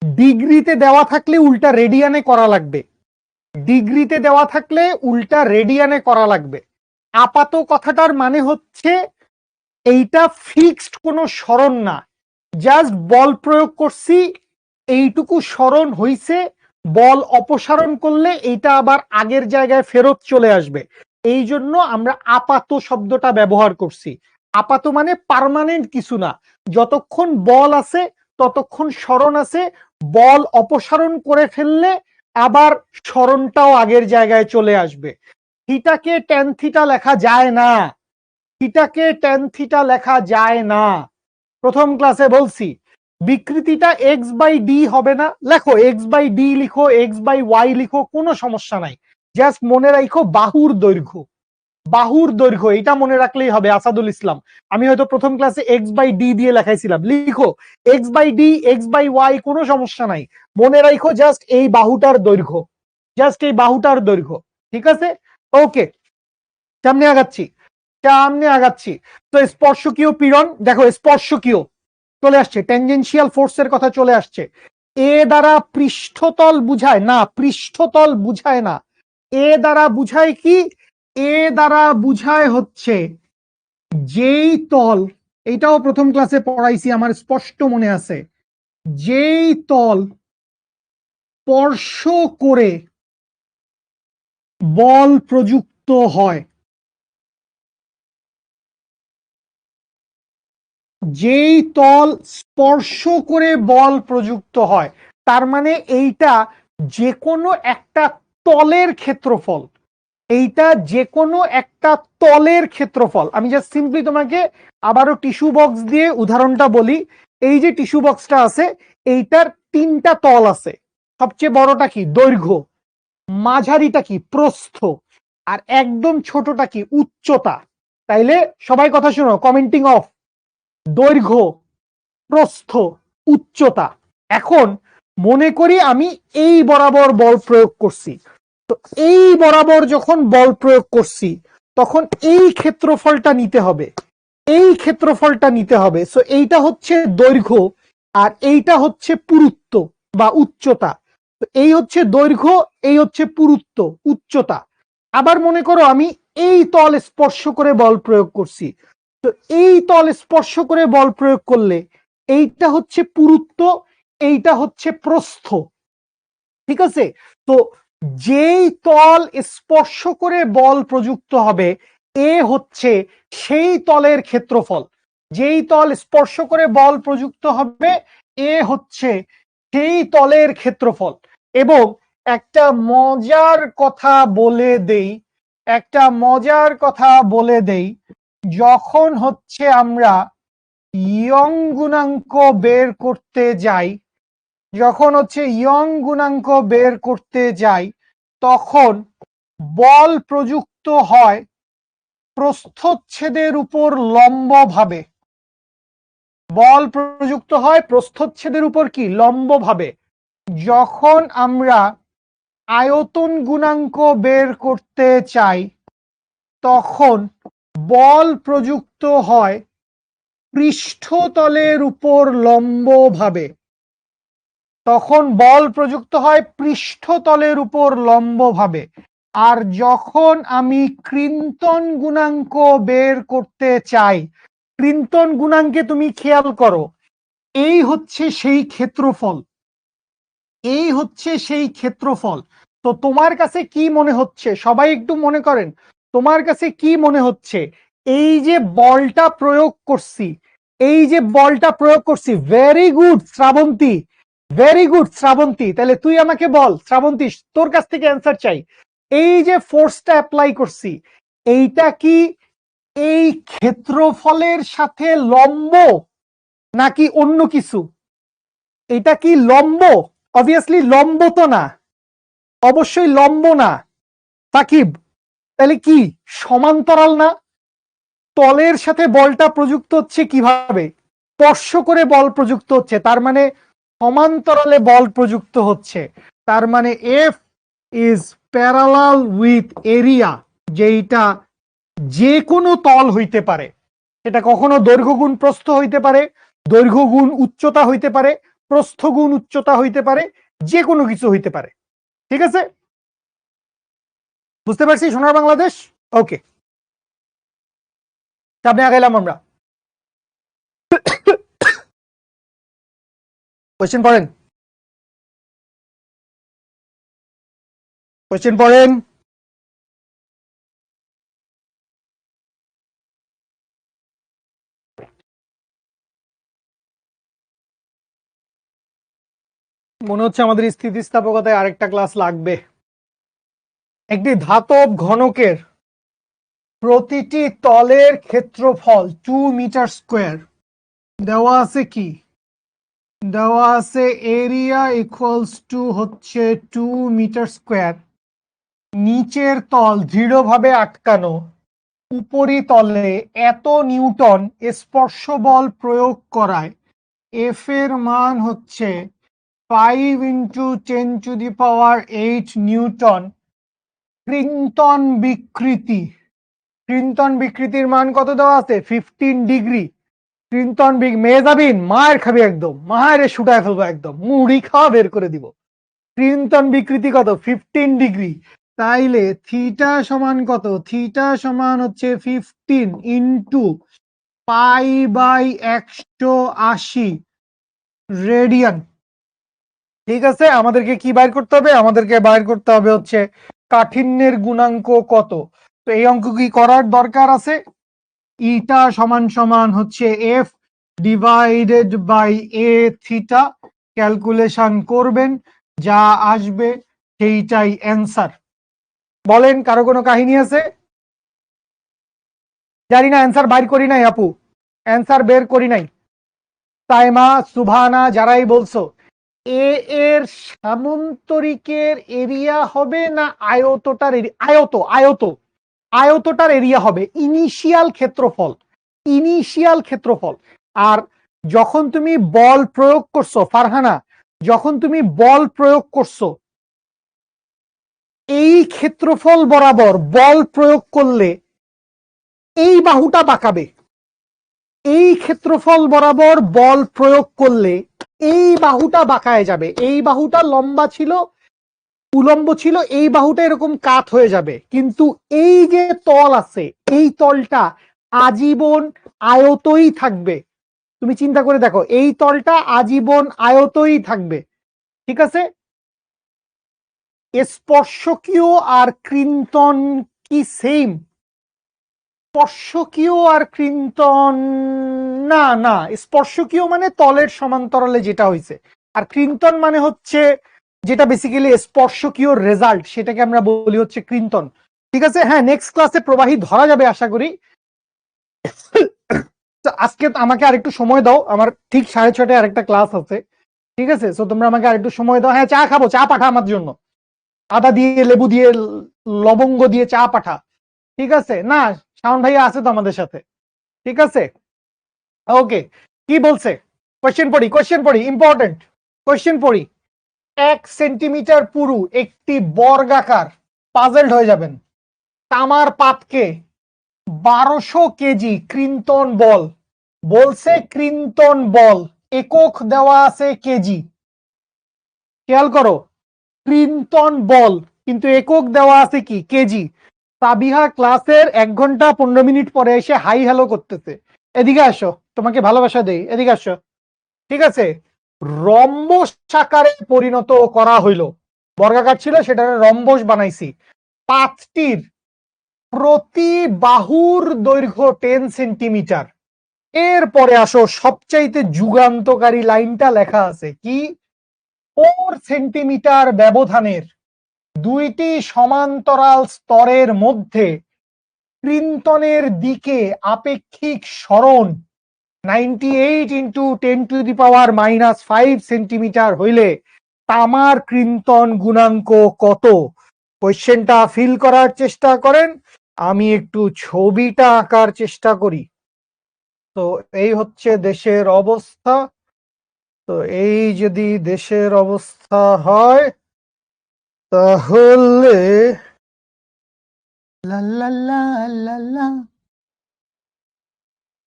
ডিগ্রিতে দেওয়া থাকলে উল্টা রেডিয়ানে করা লাগবে, ডিগ্রিতে দেওয়া থাকলে উল্টা রেডিয়ানে করা লাগবে। আপাত কথাটার মানে হচ্ছে এইটা ফিক্সড কোনো সরণ না, জাস্ট বল প্রয়োগ করছি, এইটুকু সরণ হইছে, বল অপসারণ করলে এইটা আবার আগের জায়গায় ফেরত চলে আসবে। এই জন্য আমরা আপাত শব্দটা ব্যবহার করছি। আপাত মানে পার্মানেন্ট কিছু না, যতক্ষণ বল আছে ততক্ষণ সরণ আছে, বল অপসারণ করে ফেললে আবার সরণটাও আগের জায়গায় চলে আসবে। থিটাকে ট্যান থিটা লেখা যায় না, থিটাকে ট্যান থিটা লেখা যায় না। প্রথম ক্লাসে বলছি বিকৃতিটা এক্স বাই ডি হবে না, লেখো এক্স বাই ডি লিখো, এক্স বাই ওয়াই লিখো, কোনো সমস্যা নাই। জাস্ট মনে রাখো বাহুর দৈর্ঘ্য, বাহুর দৈর্ঘ্য এটা মনে রাখলেই হবে। আসাদুল ইসলাম, আমি হয়তো প্রথম ক্লাসে এক্স বাই ডি দিয়ে লেখাইছিলাম, লিখো X by D, X by Y, কোনো সমস্যা নাই। মনে রাখো জাস্ট এই বাহুটার দৈর্ঘ্য, জাস্ট এই বাহুটার দৈর্ঘ্য। ঠিক আছে, ওকে, সামনে আগাচ্ছি, সামনে আগাচ্ছি। তো স্পর্শকীয় পীড়ন, দেখো স্পর্শকীয় চলে আসছে, ট্যানজেনশিয়াল ফোর্সের কথা চলে আসছে। এ দ্বারা পৃষ্ঠতল বুঝায় না, পৃষ্ঠতল বুঝায় না, এ দ্বারা বুঝায় কি, এ দ্বারা বুঝায় হচ্ছে যেই তল, এটাও প্রথম ক্লাসে পড়াইছি আমার স্পষ্ট মনে আছে, যেই তল স্পর্শ করে বল প্রযুক্ত হয়, যেই তল স্পর্শ করে বল প্রযুক্ত হয়, তার মানে এইটা যে কোনো একটা তলের ক্ষেত্রফল, এইটা যে কোনো একটা তলের ক্ষেত্রফল। আমি জাস্ট সিম্পলি তোমাকে আবারও টিস্যু বক্স দিয়ে উদাহরণটা বলি। এই যে টিস্যু বক্সটা আছে, এইটার তিনটা তল আছে। সবচেয়ে বড়টা কি? দৈর্ঘ্য। মাঝারিটা কি? প্রস্থ। আর একদম ছোটটা কি? উচ্চতা। তাইলে সবাই কথা শোনো, কমেন্টিং অফ। দৈর্ঘ্য, প্রস্থ, উচ্চতা। এখন মনে করি আমি এই বরাবর বল প্রয়োগ করছি। তো এই বরাবর যখন বল প্রয়োগ করছি, তখন এই ক্ষেত্রফলটা নিতে হবে, এই ক্ষেত্রফলটা নিতে হবে। সো এইটা হচ্ছে দৈর্ঘ্য, আর এইটা হচ্ছে পুরুত্ব বা উচ্চতা। তো এই হচ্ছে দৈর্ঘ্য, এই হচ্ছে পুরুত্ব, উচ্চতা। আবার মনে করো আমি এই তল স্পর্শ করে বল প্রয়োগ করছি। তো এই তল স্পর্শ করে বল প্রয়োগ করলে এইটা হচ্ছে পুরুত্ব, এইটা হচ্ছে প্রস্থ। ঠিক আছে? তো যেই তল স্পর্শ করে বল প্রযুক্ত হবে, এ হচ্ছে সেই তলের ক্ষেত্রফল। যেই তল স্পর্শ করে বল প্রযুক্ত হবে, এ হচ্ছে সেই তলের ক্ষেত্রফল। এবং একটা মজার কথা বলে দেই, একটা মজার কথা বলে দেই, যখন হচ্ছে আমরা ইয়ং গুণাঙ্ক বের করতে যাই, যখন হচ্ছে ইয়ং গুণাঙ্ক বের করতে যাই, তখন বল প্রযুক্ত হয় প্রস্থচ্ছেদের উপর লম্বভাবে। বল প্রযুক্ত হয় প্রস্থচ্ছেদের উপর কি? লম্বভাবে। যখন আমরা আয়তন গুণাঙ্ক বের করতে চাই, তখন বল প্রযুক্ত হয় পৃষ্ঠতলের উপর লম্বভাবে। তখন বল প্রযুক্ত হয় পৃষ্ঠতলের উপর লম্বভাবে। আর যখন আমি ক্রিন্তন গুণাঙ্ক বের করতে চাই, ক্রিন্তন গুণাঙ্কে তুমি খেয়াল করো, এই হচ্ছে সেই ক্ষেত্রফল, এই হচ্ছে সেই ক্ষেত্রফল। তো তোমার কাছে কি মনে হচ্ছে? সবাই একটু মনে করেন, তোমার কাছে কি মনে হচ্ছে? এই যে বলটা প্রয়োগ করছি, এই যে বলটা প্রয়োগ করছি, very good Shrabanti, very good Shrabanti. তাহলে তুই আমাকে বল শ্রাবন্তী, তোর কাছ থেকে অ্যান্সার চাই। এই যে ফোর্সটা অ্যাপ্লাই করছি, এইটা কি এই ক্ষেত্রফলের সাথে লম্ব নাকি অন্য কিছু? এটা কি লম্ব? অবভিয়াসলি লম্ব তো না, অবশ্যই লম্ব না। সাকিব, তাহলে কি সমান্তরাল না? তলের সাথে বলটা প্রযুক্ত হচ্ছে কিভাবে? স্পর্শ করে বল প্রযুক্ত হচ্ছে, তার মানে সমান্তরালে বল প্রযুক্ত হচ্ছে। তার মানে F is parallel with area, যেটা যে কোনো তল হইতে পারে। সেটা কখনো দৈর্ঘ্য গুণ প্রস্থ হইতে পারে, দৈর্ঘ্য গুণ উচ্চতা হইতে পারে, প্রস্থ গুণ উচ্চতা হইতে পারে, যে কোনো কিছু হইতে পারে। ঠিক আছে? বুঝতে পারছি সোনার বাংলাদেশ? ওকে, সামনে আগাইলাম আমরা। কোয়েশ্চেন পড়েন, কোয়েশ্চেন পড়েন। মনে হচ্ছে আমাদের স্থিতিস্থাপকতায় আরেকটা ক্লাস লাগবে। একটি ধাতব ঘনকের প্রতিটি তলের ক্ষেত্রফল 2 মিটার স্কোয়ার। দেওয়া আছে কি? দেওয়া আছে এরিয়া ইকুয়ালস টু হচ্ছে 2 মিটার স্কোয়ার। নিচের তল দৃঢ়ভাবে আটকানো, উপরিতলে এত নিউটন স্পর্শ বল প্রয়োগ করায় এফ এর মান হচ্ছে 5 × 10⁸ নিউটন। ক্রিন্তন বিকৃতি, ক্রিন্তন বিকৃতির মান কত দেওয়া আছে? 15 ডিগ্রি। ক্রিন্তন মেজাবিন মায়ের খাবি, একদম মায়ের শুটায় ফেলবো, একদম মুড়ি খাওয়া বের করে দিব। ক্রিন্তন বিকৃতি কত? 15 ডিগ্রি। তাইলে থিটা সমান কত? থিটা সমান হচ্ছে 15 ইন্টু π/180 রেডিয়ান। ঠিক আছে, আমাদেরকে কি বাইর করতে হবে? আমাদেরকে বাইর করতে হবে হচ্ছে কাঠিন্যের গুণাঙ্ক কত। তো এই অঙ্ক কি করার দরকার আছে? ইটা সমান সমান হচ্ছে F divided by A theta calculation করবেন, যা আসবে সেইটাই অ্যান্সার। বলেন, কারো কোনো কাহিনী আছে? জানি না, অ্যান্সার বাইর করি নাই আপু, অ্যান্সার বের করি নাই। তাইমা, সুভানা, যারাই বলছো, এ এর সামন্তরিকের এরিয়া হবে না আয়তটার আয়তটার এরিয়া হবে ইনিশিয়াল ক্ষেত্রফল, ইনিশিয়াল ক্ষেত্রফল। আর যখন তুমি বল প্রয়োগ করছো ফারহানা, যখন তুমি বল প্রয়োগ করছো, এই ক্ষেত্রফল বরাবর বল প্রয়োগ করলে এই বাহুটা বাঁকাবে, এই ক্ষেত্রফল বরাবর বল প্রয়োগ করলে এই বাহুটা বাঁকায় যাবে, এই বাহুটা লম্বা ছিল, উলম্ব ছিল, এই বাহুটা এরকম কাত হয়ে যাবে। কিন্তু এই যে তল আছে, এই তলটা আজীবন আয়তই থাকবে। তুমি চিন্তা করে দেখো, এই তলটা আজীবন আয়তই থাকবে, ঠিক আছে? স্পর্শকীয় আর কৃন্তন কি সেম? স্পর্শকীয় আর কৃন্তন না, না, স্পর্শকীয় মানে তলের সমান্তরালে যেটা হয়েছে, আর কৃন্তন মানে হচ্ছে যেটা বেসিক্যালি স্পর্শকীয় রেজাল্ট, সেটাকে আমরা বলি হচ্ছে কৃন্তন, ঠিক আছে? হ্যাঁ, নেক্সট ক্লাসে প্রবাহী ধরা যাবে আশা করি। আজকে আমাকে আরেকটু সময় দাও, আমার ঠিক 6:30টায় আরেকটা ক্লাস আছে, ঠিক আছে? সো তোমরা আমাকে আরেকটু সময় দাও। হ্যাঁ, চা খাবো, চা পাঠা আমার জন্য, আদা দিয়ে, লেবু দিয়ে, লবঙ্গ দিয়ে চা পাঠা, ঠিক আছে? না, শাওন ভাইয়া আছে তো আমাদের সাথে, ঠিক আছে? ওকে, কি বলছে? কোশ্চেন পড়ি, ইম্পর্টেন্ট কোশ্চেন পড়ি। 1 সেন্টিমিটার পুরু একটি বর্গাকার, পাজলড হয়ে যাবেন, তামার পাতকে 1200 কেজি কৃন্তন বল, বলছে কৃন্তন বল, একক দেওয়া আছে কেজি। খেয়াল করো, কৃন্তন বল কিন্তু একক দেওয়া আছে কি? কেজি। সাবিহা ক্লাসের 1 ঘন্টা 15 মিনিট পরে এসে হাই হ্যালো করতেছে। এদিকে আসো, তোমাকে ভালোবাসা দেই, এদিকে আসো, ঠিক আছে? রম্বস আকারে পরিণত করা হইল, বর্গাকার ছিল সেটা রম্বস বানাইছি। পাতটির প্রতি বাহুর দৈর্ঘ্য 10 সেন্টিমিটার। এরপরে আসো, সবচাইতে যুগান্তকারী লাইনটা লেখা আছে কি? 4 সেন্টিমিটার ব্যবধানের দুইটি সমান্তরাল স্তরের মধ্যে কৃন্তনের দিকে আপেক্ষিক সরণ 98 ইন্টু 10⁻⁻5 সেন্টিমিটার হইলে তামার কৃন্তন গুণাঙ্ক কত? কোয়েশ্চেনটা ফিল করার চেষ্টা করেন, আমি একটু ছবিটা আঁকার চেষ্টা করি। তো এই হচ্ছে দেশের অবস্থা। তো এই যদি দেশের অবস্থা হয়, তাহলে লা লা লা লা লা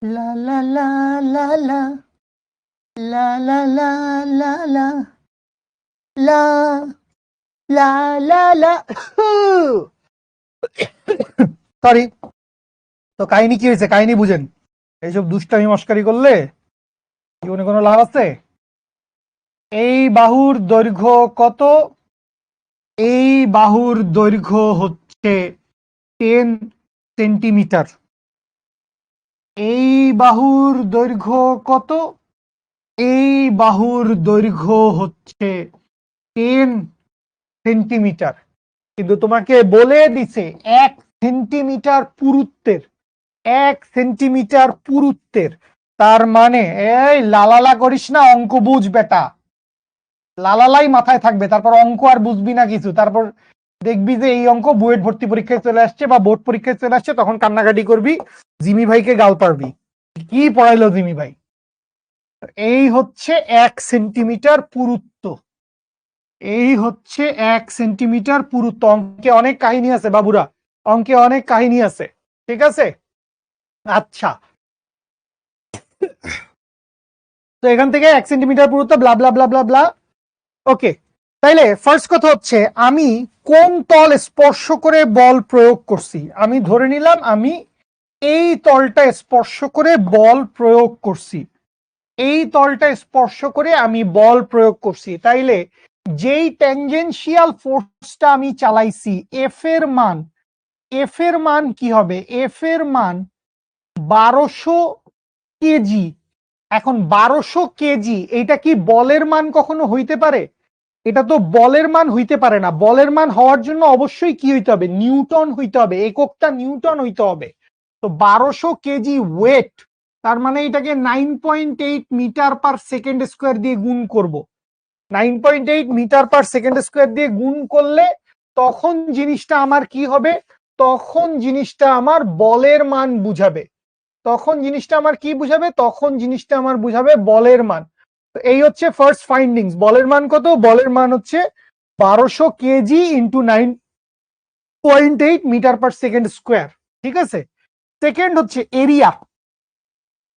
লা লা লা লা লা লা লা লা লা লা লা লা লা লা। সরি, তো কাহিনী কি হয়েছে? কাহিনী বুঝেন, এইসব দুষ্টামি মস্কারি করলে জীবনে কোনো লাভ আছে? এই বাহুর দৈর্ঘ্য কত? এই বাহুর দৈর্ঘ্য হচ্ছে 10 সেন্টিমিটার। এই বাহুর দৈর্ঘ্য কত? এই বাহুর দৈর্ঘ্য হচ্ছে 10 সেন্টিমিটার। কিন্তু তোমাকে বলে দিছে 1 সেন্টিমিটার পুরুত্বের, 1 সেন্টিমিটার পুরুত্বের। তার মানে এই লালালা করিস না, অঙ্ক বুঝ বেটা, লালালাই মাথায় থাকবে, তারপর অঙ্ক আর বুঝবি না কিছু। তারপর দেখবি যে এই অঙ্ক বুয়েট ভর্তি পরীক্ষায় চলে আসছে বা বোর্ড পরীক্ষায় চলে আসছে, তখন কান্নাকাটি করবি, জিমি ভাইকে গাল পারবি, কি পড়াইলো জিমি ভাই। এই হচ্ছে 1 সেন্টিমিটার পুরুত্ব, এই হচ্ছে 1 সেন্টিমিটার পুরুত্ব। অঙ্কে অনেক কাহিনী আছে বাবুরা, অঙ্কে অনেক কাহিনী আছে, ঠিক আছে? আচ্ছা, তো এখান থেকে 1 সেন্টিমিটার পুরুত্ব, ব্লা ব্লা ব্লা ব্লা ব্লা। ওকে, তাইলে ফার্স্ট কথা হচ্ছে, আমি কোন তল স্পর্শ করে বল প্রয়োগ করছি? আমি ধরে নিলাম আমি এই তলটা স্পর্শ করে বল প্রয়োগ করছি, এই তলটা স্পর্শ করে আমি বল প্রয়োগ করছি। তাইলে যেই ট্যানজেনশিয়াল ফোর্সটা আমি চালাইছি, এফ এর মান কি হবে? এফ এর মান 1200 কেজি এখন 1200 কেজি, এটা কি বলের মান কখনো হইতে পারে? এটা তো বলের মান হইতে পারে না। বলের মান হওয়ার জন্য অবশ্যই কি হইতে হবে? নিউটন হইতে হবে, এককটা নিউটন হইতে হবে। তো 1200 কেজি ওয়েট, তার মানে এটাকে 9.8 মিটার পার সেকেন্ড স্কোয়ার দিয়ে গুণ করব। 9.8 মিটার পার সেকেন্ড স্কোয়ার দিয়ে গুণ করলে তখন জিনিসটা আমার কি হবে? তখন জিনিসটা আমার বলের মান বুঝাবে। তখন জিনিসটা আমার কি বুঝাবে? তখন জিনিসটা আমার বুঝাবে বলের মান। তো এই হচ্ছে ফার্স্ট ফাইন্ডিংস। বলের মান কত? বলের মান হচ্ছে 1200 KG into 9.8 metre per second square. ঠিক আছে। সেকেন্ড হচ্ছে এরিয়া।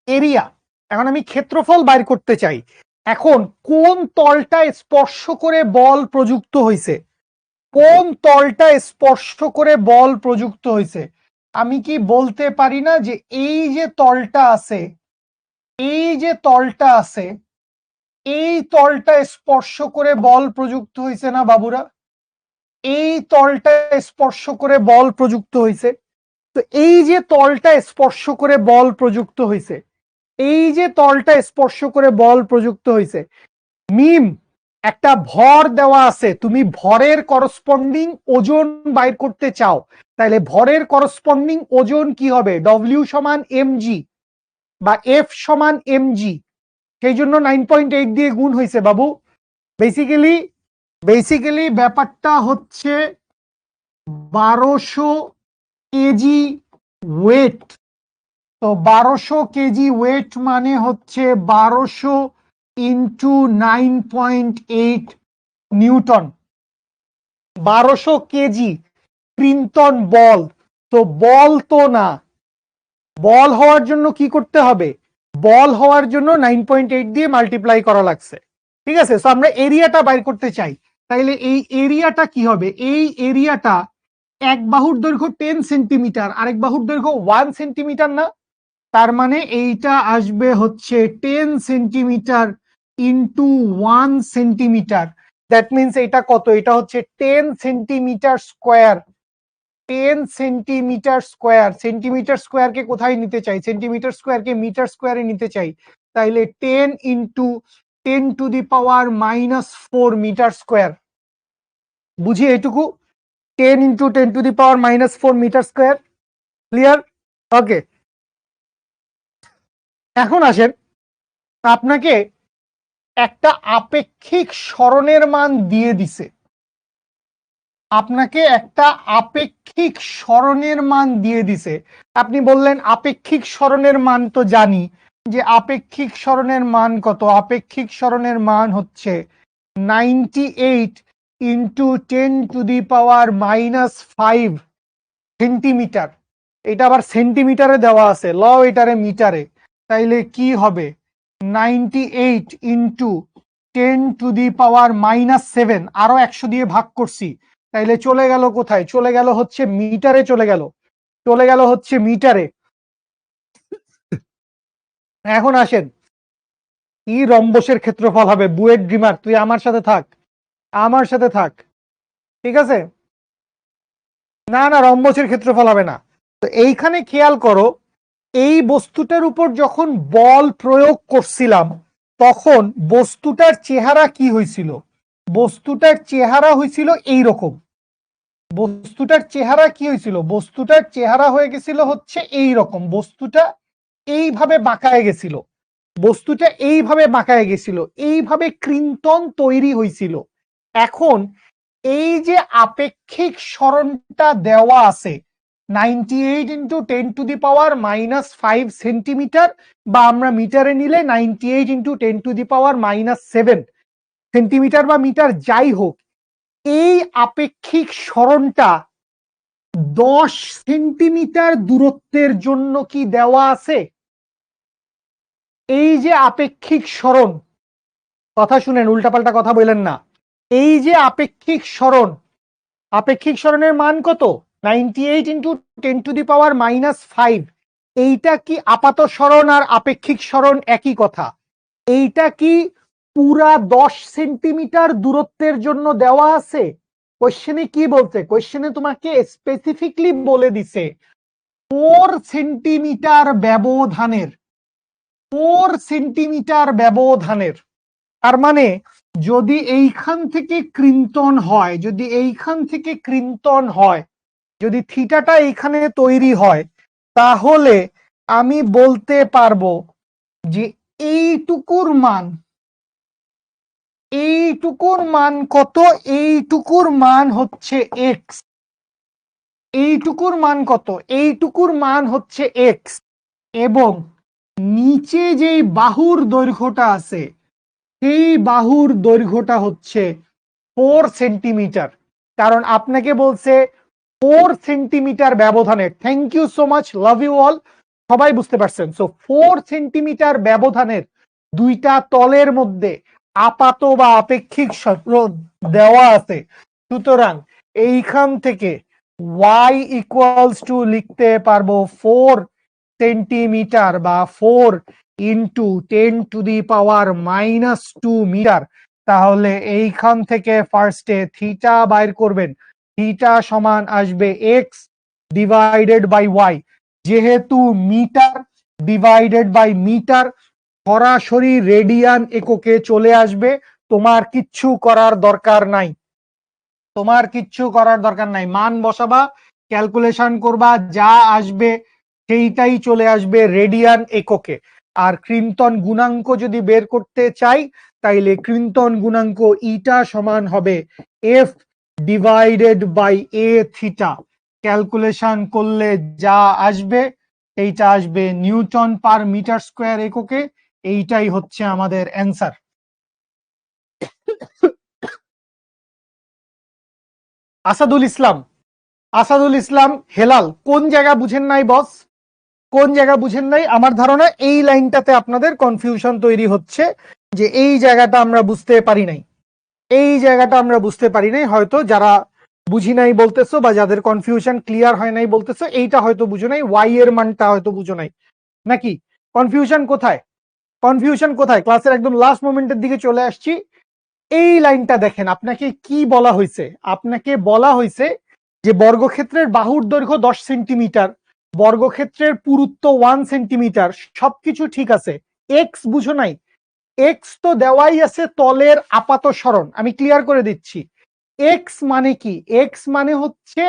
এরিয়া, এখন আমি ক্ষেত্রফল বাইর করতে চাই। এখন কোন তলটা স্পর্শ করে বল প্রযুক্ত হয়েছে? কোন তলটা স্পর্শ করে বল প্রযুক্ত হয়েছে? আমি কি বলতে পারি না যে এই যে তলটা আছে, এই যে তলটা আছে, এই তলটা স্পর্শ করে বল প্রযুক্ত হয়েছে না বাবুরা? এই তলটা স্পর্শ করে বল প্রযুক্ত হয়েছে। তো এই যে তলটা স্পর্শ করে বল প্রযুক্ত হয়েছে, এই যে তলটা স্পর্শ করে বল প্রযুক্ত হয়েছে, মিম একটা ভর দেওয়া আছে, তুমি ভরের করসপন্ডিং ওজন বাইর করতে চাও, তাহলে ভরের করসপন্ডিং ওজন কি হবে? ডব্লিউ সমান এমজি বা এফ সমান এমজি। সেই জন্য 9.8 দিয়ে গুণ হয়েছে বাবু। বেসিক্যালি বেসিক্যালি ব্যাপারটা হচ্ছে 1200 কেজি ওয়েট। তো 1200 কেজি ওয়েট মানে হচ্ছে 1200 ইন্টু 9.8 নিউটন। 1200 কেজি ক্রিন্টন বল। তো বল তো না, বল হওয়ার জন্য কি করতে হবে? বল হওয়ার জন্য 9.8 দিয়ে মাল্টিপ্লাই করা লাগছে। ঠিক আছে। তো আমরা এরিয়াটা বাইর করতে চাই, তাইলে এই এরিয়াটা কি হবে? এই এরিয়াটা এক বাহুর দৈর্ঘ্য 10 সেন্টিমিটার, আরেক বাহুর দৈর্ঘ্য 1 সেন্টিমিটার না? তার মানে এইটা আসবে হচ্ছে 10 centimetre into 1 centimetre. That means এটা কত? এটা হচ্ছে 10 centimetre square. 10 centimetre square. Centimetre স্কোয়ারকে কোথায় নিতে চাই? সেন্টিমিটার স্কোয়ারকে মিটার স্কোয়ারে নিতে চাই। তাইলে 10 into 10 to the power -4 metre square. বুঝি এটুকু? 10 into 10 to the power -4 metre square. Clear? Okay. এখন আসেন, আপনাকে একটা আপেক্ষিক সরণের মান দিয়ে দিছে। আপনাকে একটা আপেক্ষিক সরণের মান দিয়ে দিছে। আপনি বললেন আপেক্ষিক সরণের মান তো জানি, যে আপেক্ষিক সরণের মান কত? আপেক্ষিক সরণের মান হচ্ছে 98 into 10 to the power -5 centimetre. এটা আবার সেন্টিমিটারে দেওয়া আছে, ল এটারে মিটারে। তাইলে কি হবে? 98 ইন্টু 10 টু দি পাওয়ার -7, আরো 100 দিয়ে ভাগ করছি, তাইলে চলে গেল কোথায়? চলে গেল হচ্ছে মিটারে, চলে গেল, চলে গেল হচ্ছে মিটারে। এখন আসেন, কি রম্বসের ক্ষেত্রফল হবে? বুয়েট ড্রিমার, তুই আমার সাথে থাক, আমার সাথে থাক। ঠিক আছে। না না, রম্বসের ক্ষেত্রফল হবে না। তো এইখানে খেয়াল করো, এই বস্তুটার উপর যখন বল প্রয়োগ করছিলাম তখন বস্তুটার চেহারা কি হয়েছিল? বস্তুটার চেহারা হয়েছিল এইরকম। বস্তুটার চেহারা কি হয়েছিল? বস্তুটার চেহারা হয়ে গেছিল হচ্ছে এই রকম। বস্তুটা এইভাবে বাঁকায় গেছিল, বস্তুটা এইভাবে বাঁকায় গেছিল, এইভাবে ক্রিন্তন তৈরি হয়েছিল। এখন এই যে আপেক্ষিক সরণটা দেওয়া আছে 98 into 10 to the power -5 centimetre, বা আমরা মিটারে নিলে 98 into 10 to the power -7 centimetre বা মিটার যাই হোক, এই আপেক্ষিক সরণটা 10 সেন্টিমিটার দূরত্বের জন্য কি দেওয়া আছে? এই যে আপেক্ষিক সরণ, কথা শুনেন, উল্টাপাল্টা কথা বললেন না। এই যে আপেক্ষিক সরণ, আপেক্ষিক সরণের মান কত? 98 ইন্টু 10 টু দি পাওয়ার -5। এইটা কি আপাত সরণ আর আপেক্ষিক সরণ একই কথা? এইটা কি পুরা 10 সেন্টিমিটার দূরত্বের জন্য দেওয়া আছে? কোশ্চেনে কি বলছে? কোশ্চেনে তোমাকে স্পেসিফিকলি বলে দিছে 4 সেন্টিমিটার ব্যবধানের, 4 সেন্টিমিটার ব্যবধানের। তার মানে যদি এইখান থেকে ক্রিন্তন হয়, যদি এইখান থেকে ক্রিন্তন হয়, যদি থিটাটা এইখানে তৈরি হয়, তাহলে আমি বলতে পারবো যে এইটুকুর মান, এইটুকুর মান কত? এইটুকুর মান হচ্ছে এক্স। এইটুকুর মান কত? এইটুকুর মান হচ্ছে এক্স। এবং নিচে যেই বাহুর দৈর্ঘ্যটা আছে, সেই বাহুর দৈর্ঘ্যটা হচ্ছে 4 সেন্টিমিটার। কারণ আপনাকে বলছে 4 সেন্টিমিটার ব্যবধানে। Thank you so much, love you all. সবাই বুঝতে পারছেন। সো 4 সেন্টিমিটার ব্যবধানের দুইটা তলের মধ্যে আপাত বা আপেক্ষিক সরণ দেওয়া আছে। সুতরাং এইখান থেকে y ইকুয়ালস টু লিখতে পারবো 4 সেন্টিমিটার বা 4 ইন্টু 10⁻⁻² মিটার। তাহলে এইখান থেকে ফার্স্টে থিটা বাইর করবেন। থিটা সমান আসবে এক্স ডিভাইডেড বাই ওয়াই। যেহেতু মিটার ডিভাইডেড বাই মিটার সরাসরি রেডিয়ান এককে চলে আসবে। তোমার কিচ্ছু করার দরকার নাই, তোমার কিচ্ছু করার দরকার নাই। মান বসাবা, ক্যালকুলেশন করবা, যা আসবে সেইটাই চলে আসবে রেডিয়ান এককে। আর ক্রিন্তন গুণাঙ্ক যদি বের করতে চাই, তাইলে ক্রিন্তন গুণাঙ্ক ইটা সমান হবে F divided by A theta. Calculation করলে যা আসবে এইটা আসবে নিউটন পার মিটার স্কোয়ার এককে। এইটাই হচ্ছে আমাদের অ্যান্সার। আসাদুল ইসলাম, আসাদুল ইসলাম হেলাল, কোন জায়গা বুঝেন নাই বস? কোন জায়গা বুঝেন নাই? আমার ধারণা এই লাইনটাতে আপনাদের কনফিউশন তৈরি হচ্ছে, যে এই জায়গাটা আমরা বুঝতে পারি নাই, এই জায়গাটা আমরা বুঝতে পারি নাই। হয়তো যারা বুঝি নাই বলতেছো বা যাদের কনফিউশন ক্লিয়ার হয় নাই বলতেছো, এইটা হয়তো বুঝো নাই, ওয়াই এর মানটা হয়তো বুঝো নাই, নাকি? কনফিউশন কোথায়? কনফিউশন কোথায়? ক্লাসের একদম লাস্ট মোমেন্টের দিকে চলে আসছি। এই লাইনটা দেখেন, আপনাকে কি বলা হয়েছে? আপনাকে বলা হয়েছে যে বর্গক্ষেত্রের বাহুর দৈর্ঘ্য 10 সেন্টিমিটার, বর্গক্ষেত্রের পুরুত্ব 1 সেন্টিমিটার, সবকিছু ঠিক আছে। এক্স বুঝো নাই? এক্স তো দেওয়াই আছে তলের আপাত সরণ। আমি ক্লিয়ার করে দিচ্ছি, এক্স মানে কি? এক্স মানে হচ্ছে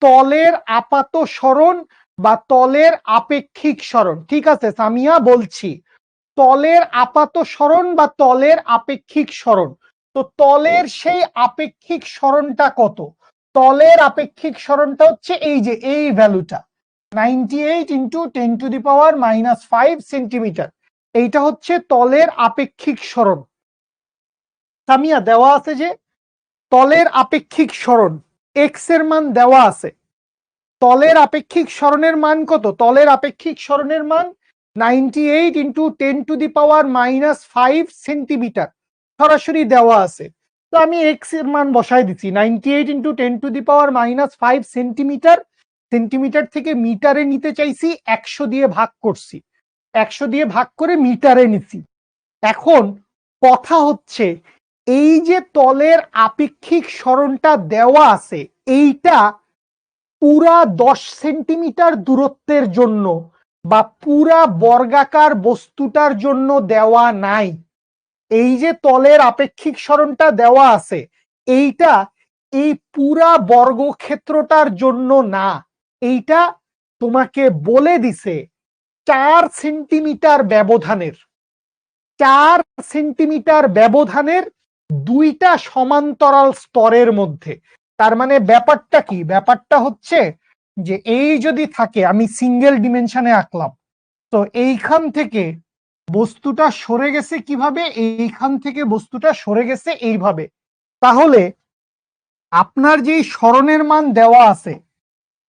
তলের আপাত সরণ বা তলের আপেক্ষিক সরণ। ঠিক আছে সামিয়া, বলছি তলের আপাত সরণ বা তলের আপেক্ষিক সরণ। তো তলের সেই আপেক্ষিক সরণটা কত? তলের আপেক্ষিক সরণটা হচ্ছে এই যে এই ভ্যালুটা 98 ইন্টু 10⁻⁻5 সেন্টিমিটার। এইটা হচ্ছে তলের আপেক্ষিক সরণ। সামিয়া দেওয়া আছে যে তলের আপেক্ষিক সরণ, এক্স এর মান দেওয়া আছে। তলের আপেক্ষিক সরণের মান কত? তলের আপেক্ষিক সরণের মান 98 ইন্টু 10⁻⁻5 সেন্টিমিটার সরাসরি দেওয়া আছে। তো আমি এক্স এর মান বসাই দিচ্ছি 98 ইন্টু 10⁻⁻5 সেন্টিমিটার। সেন্টিমিটার থেকে মিটারে নিতে চাইছি, 100 দিয়ে ভাগ করছি, 100 দিয়ে ভাগ করে মিটারে নিছি। এখন কথা হচ্ছে এই যে তলের আপেক্ষিক সরণটা দেওয়া আছে, এইটা পুরা 10 সেন্টিমিটার দূরত্বের জন্য বা পুরা বর্গাকার বস্তুটার জন্য দেওয়া নাই। এই যে তলের আপেক্ষিক সরণটা দেওয়া আছে, এইটা এই পুরা বর্গক্ষেত্রটার জন্য না। এইটা তোমাকে বলে দিছে 4 সেন্টিমিটার ব্যবধানের, 4 সেন্টিমিটার ব্যবধানের দুইটা সমান্তরাল স্তরের মধ্যে। তার মানে ব্যাপারটা কি? ব্যাপারটা হচ্ছে যে এই যদি থাকে, আমি সিঙ্গেল ডিমেনশনে আঁকলাম, তো এইখান থেকে বস্তুটা সরে গেছে কিভাবে? এইখান থেকে বস্তুটা সরে গেছে এইভাবে। তাহলে আপনার যেই সরণের মান দেওয়া আছে,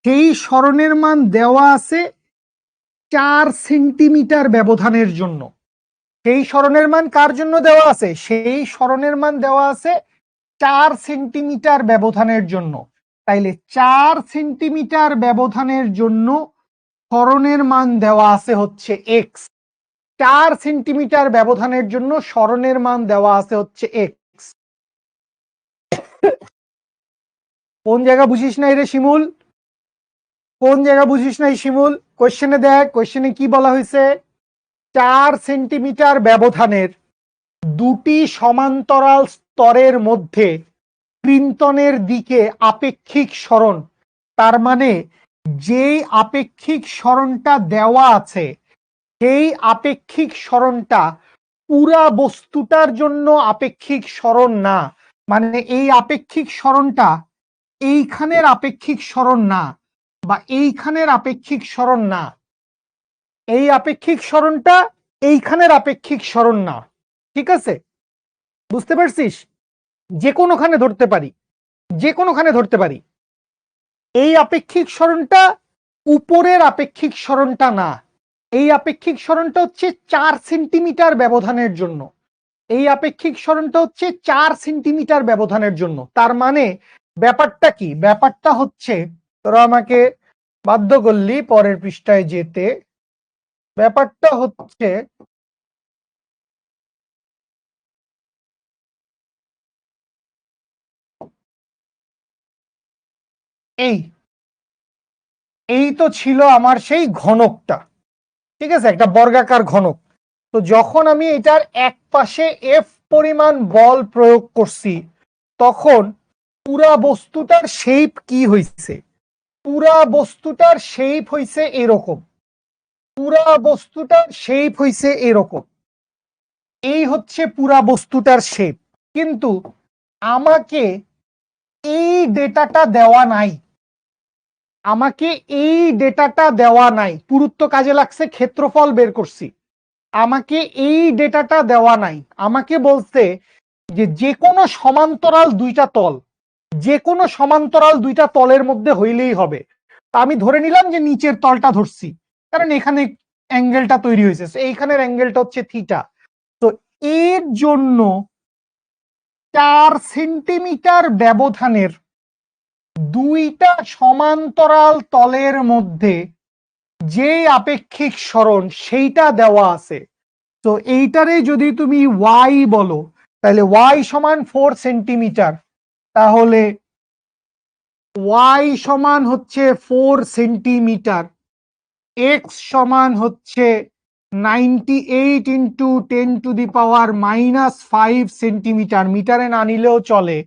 সেই সরণের মান দেওয়া আছে 4 সেন্টিমিটার ব্যবধানের জন্য। সেই সরণের মান কার জন্য দেওয়া আছে? সেই সরণের মান দেওয়া আছে 4 সেন্টিমিটার ব্যবধানের জন্য। তাইলে 4 সেন্টিমিটার ব্যবধানের জন্য সরণের মান দেওয়া আছে হচ্ছে এক্স। 4 সেন্টিমিটার ব্যবধানের জন্য সরণের মান দেওয়া আছে হচ্ছে এক্স। কোন জায়গা বুঝিস নাই রে শিমুল? কোন জায়গা বুঝিস নাই শিমুল? কোশ্চেনে দেখ, কোশ্চেনে কি বলা হয়েছে? 4 সেন্টিমিটার ব্যবধানের দুটি সমান্তরাল স্তরের মধ্যে ক্রিন্তনের দিকে আপেক্ষিক সরণ, তার মানে যেই আপেক্ষিক সরণটা দেওয়া আছে সেই আপেক্ষিক সরণটা পুরা বস্তুটার জন্য আপেক্ষিক সরণ না, মানে এই আপেক্ষিক সরণটা এইখানের আপেক্ষিক সরণ না বা এইখানের আপেক্ষিক সরণ না, এই আপেক্ষিক সরণটা এইখানের আপেক্ষিক সরণ না। ঠিক আছে, বুঝতে পারছিস? যে কোনোখানে ধরতে পারি, যে কোনোখানে ধরতে পারি। এই আপেক্ষিক সরণটা উপরের আপেক্ষিক সরণটা না, এই আপেক্ষিক সরণটা হচ্ছে 4 সেন্টিমিটার ব্যবধানের জন্য, এই আপেক্ষিক সরণটা হচ্ছে 4 সেন্টিমিটার ব্যবধানের জন্য। তার মানে ব্যাপারটা কি? ব্যাপারটা হচ্ছে, তোরা আমাকে বাধ্য করলি পরের পৃষ্ঠায় যেতে, ব্যাপারটা হচ্ছে এই এই তো ছিল আমার সেই ঘনকটা, ঠিক আছে, একটা বর্গাকার ঘনক। তো যখন আমি এটার এক পাশে এফ পরিমাণ বল প্রয়োগ করছি, তখন পুরা বস্তুটার শেপ কি হইছে? পুরা বস্তুটার শেপ হইছে এরকম, পুরা বস্তুটার শেপ হইছে এরকম, এই হচ্ছে পুরা বস্তুটার শেপ। কিন্তু আমাকে এই ডেটাটা দেওয়া নাই, আমাকে এই ডেটাটা দেওয়া নাই। পুরুত্ব কাজে লাগছে, ক্ষেত্রফল বের করছি, আমাকে এই ডেটাটা দেওয়া নাই। আমাকে বলছে যে যে কোনো সমান্তরাল দুইটা তল, যে কোনো সমান্তরাল দুইটা তলের মধ্যে হইলেই হবে। তা আমি ধরে নিলাম যে নিচের তলটা ধরছি, কারণ এখানে অ্যাঙ্গেলটা তৈরি হয়েছে, এইখানের অ্যাঙ্গেলটা হচ্ছে থিটা। তো এর জন্য 4 সেন্টিমিটার ব্যবধানের দুইটা সমান্তরাল তলের মধ্যে যে আপেক্ষিক সরণ সেইটা দেওয়া আছে। তো এইটারে যদি তুমি ওয়াই বলো, তাহলে ওয়াই সমান 4 সেন্টিমিটার, তাহলে ওয়াই সমান হচ্ছে 4 সেন্টিমিটার, এক্স সমান হচ্ছে 98 ইন্টু 10⁻⁻5 সেন্টিমিটার, মিটারে না নিলেও চলে।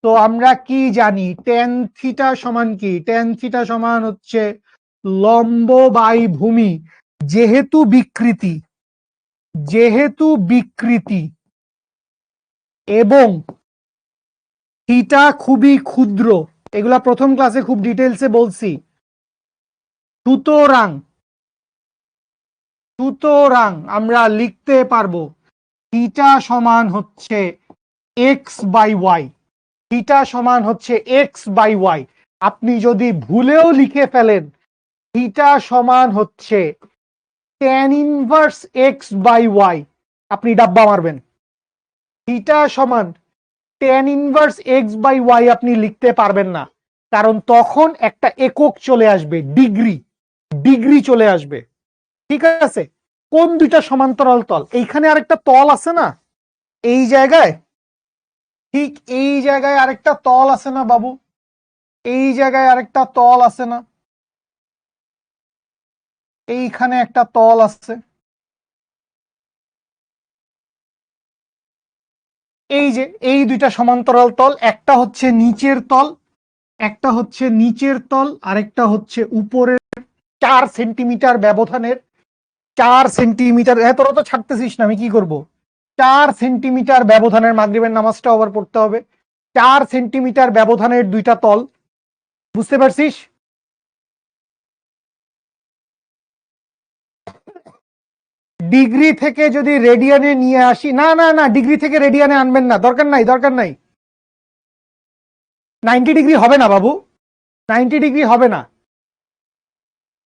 তো আমরা কি জানি টেন থিটা সমান কি? টেন থিটা সমান হচ্ছে লম্ব বাই ভূমি, যেহেতু বিকৃতি, যেহেতু বিকৃতি এবং থিটা খুবই ক্ষুদ্র, এগুলা প্রথম ক্লাসে খুব ডিটেলসে বলছি। সুতরাং সুতরাং আমরা লিখতে পারবো থিটা সমান হচ্ছে এক্স বাই ওয়াই, থিটা সমান হচ্ছে এক্স বাই ওয়াই। আপনি যদি ভুলেও লিখে ফেলেন থিটা সমান হচ্ছে tan inverse X by Y, আপনি ডাব্বা মারবেন। থিটা সমান tan inverse X by Y আপনি লিখতে পারবেন না, কারণ তখন একটা একক চলে আসবে, ডিগ্রি, ডিগ্রি চলে আসবে। ঠিক আছে, কোন দুইটা সমান্তরাল তল? এইখানে আরেকটা তল আছে না, এই জায়গায়, ঠিক এই জায়গায় আরেকটা তল আছে না বাবু? এই জায়গায় আরেকটা তল আছে না? এইখানে একটা তল আছে। এই যে এই দুইটা সমান্তরাল তল, একটা হচ্ছে নিচের তল, একটা হচ্ছে নিচের তল, আরেকটা হচ্ছে উপরের। 4 সেন্টিমিটার ব্যবধানের, 4 সেন্টিমিটার, তোরা তো ছাড়তেছিস না, আমি কি করব? 4 সেন্টিমিটার ব্যবধানের, মাগরিবের নামাজটা আবার পড়তে হবে। 4 সেন্টিমিটার ব্যবধানের দুইটা তল, বুঝতে পারছিস? ডিগ্রি থেকে যদি রেডিয়ানে নিয়ে আসি, না না না, ডিগ্রি থেকে রেডিয়ানে আনবেন না, দরকার নাই, দরকার নাই। 90 ডিগ্রি হবে না বাবু, 90 ডিগ্রি হবে না।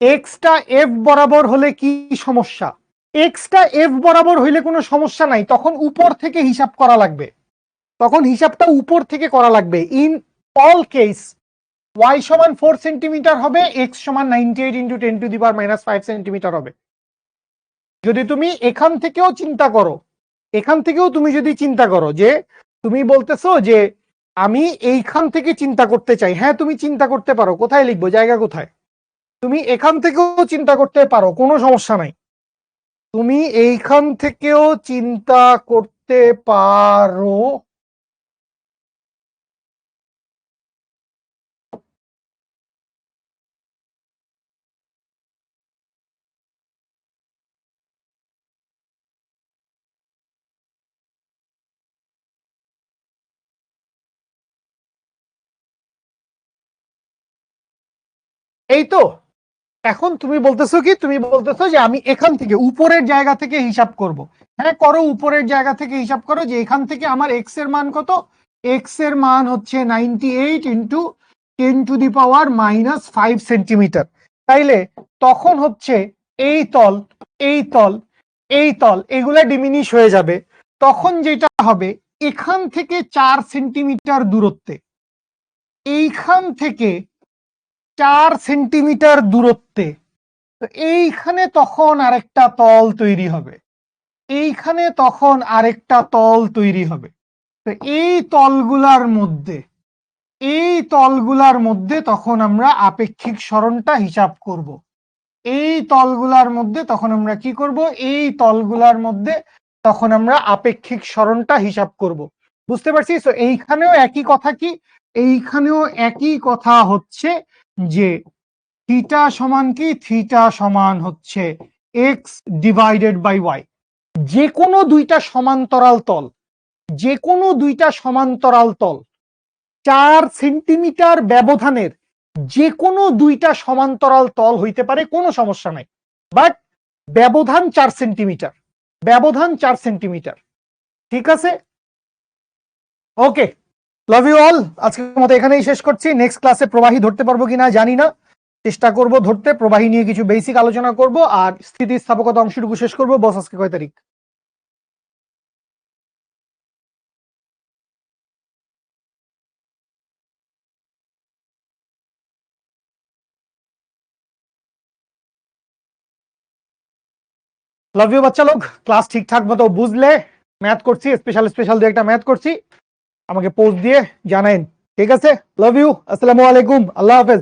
এক্সটা এফ বরাবর হলে কি সমস্যা? এক্সটা এফ বরাবর হইলে কোনো সমস্যা নাই, তখন উপর থেকে হিসাব করা লাগবে, তখন হিসাবটা উপর থেকে করা লাগবে। ইন অল কেস ওয়াই সমান 4 সেন্টিমিটার হবে, এক্স সমান 98 ইন্টু 10⁻⁻5 সেন্টিমিটার হবে। যদি তুমি এখান থেকেও চিন্তা করো, এখান থেকেও তুমি যদি চিন্তা করো যে তুমি বলতেছো যে আমি এইখান থেকে চিন্তা করতে চাই, হ্যাঁ তুমি চিন্তা করতে পারো, কোথায় লিখবো, জায়গা কোথায়? তুমি এখান থেকেও চিন্তা করতে পারো, কোনো সমস্যা নাই। তুমি এইখান থেকেও চিন্তা করতে পারো এই তো। এখন তুমি বলতেছো কি, তুমি বলতেছো যে আমি এখান থেকে উপরের জায়গা থেকে হিসাব করব। হ্যাঁ করো, উপরের জায়গা থেকে হিসাব করো যে এখান থেকে আমার এক্স এর মান কত। এক্স এর মান হচ্ছে 98 ইন্টু 10⁻⁻5 সেন্টিমিটার। তাইলে তখন হচ্ছে এই তল, এই তল, এই তল এগুলা ডিমিনিশ হয়ে যাবে। তখন যেটা হবে, এখান থেকে 4 সেন্টিমিটার দূরত্বে, এইখান থেকে 4 সেন্টিমিটার দূরত্বে, তো এইখানে তখন আরেকটা তল তৈরি হবে, এইখানে তখন আরেকটা তল তৈরি হবে। তো এই তলগুলার মধ্যে, এই তলগুলার মধ্যে তখন আমরা আপেক্ষিক সরণটা হিসাব করব। এই তলগুলার মধ্যে তখন আমরা কি করব, এই তলগুলার মধ্যে তখন আমরা আপেক্ষিক সরণটা হিসাব করব। বুঝতে পারছি? তো এইখানেও একই কথা, কি এইখানেও একই কথা হচ্ছে যে থিটা সমান কি, থিটা সমান হচ্ছে এক্স ডিভাইডেড বাই ওয়াই। যে কোনো দুইটা সমান্তরাল তল, যে কোনো দুইটা সমান্তরাল তল 4 সেন্টিমিটার ব্যবধানের যে কোনো দুইটা সমান্তরাল তল হইতে পারে, কোনো সমস্যা নাই, বাট ব্যবধান 4 সেন্টিমিটার, ব্যবধান 4 সেন্টিমিটার। ঠিক আছে, ওকে, লাভ ইউ অল। আজকের মতো এখানেই শেষ করছি। নেক্সট ক্লাসে প্রবাহী ধরতে পারবো কিনা জানি না, চেষ্টা করব ধরতে। প্রবাহী নিয়ে কিছু বেসিক আলোচনা করব, আর স্থিতিস্থাপকতা অংশটুকু শেষ করব। বস আজকে কয় তারিখ? লাভ ইউ বাচ্চা লোক। ক্লাস ঠিকঠাক মতো বুঝলে, ম্যাথ করছি, স্পেশাল স্পেশাল দু একটা ম্যাথ করছি, আমাকে পোস্ট দিয়ে জানাইন। ঠিক আছে, লাভ ইউ, আসসালামু আলাইকুম, আল্লাহ হাফেজ।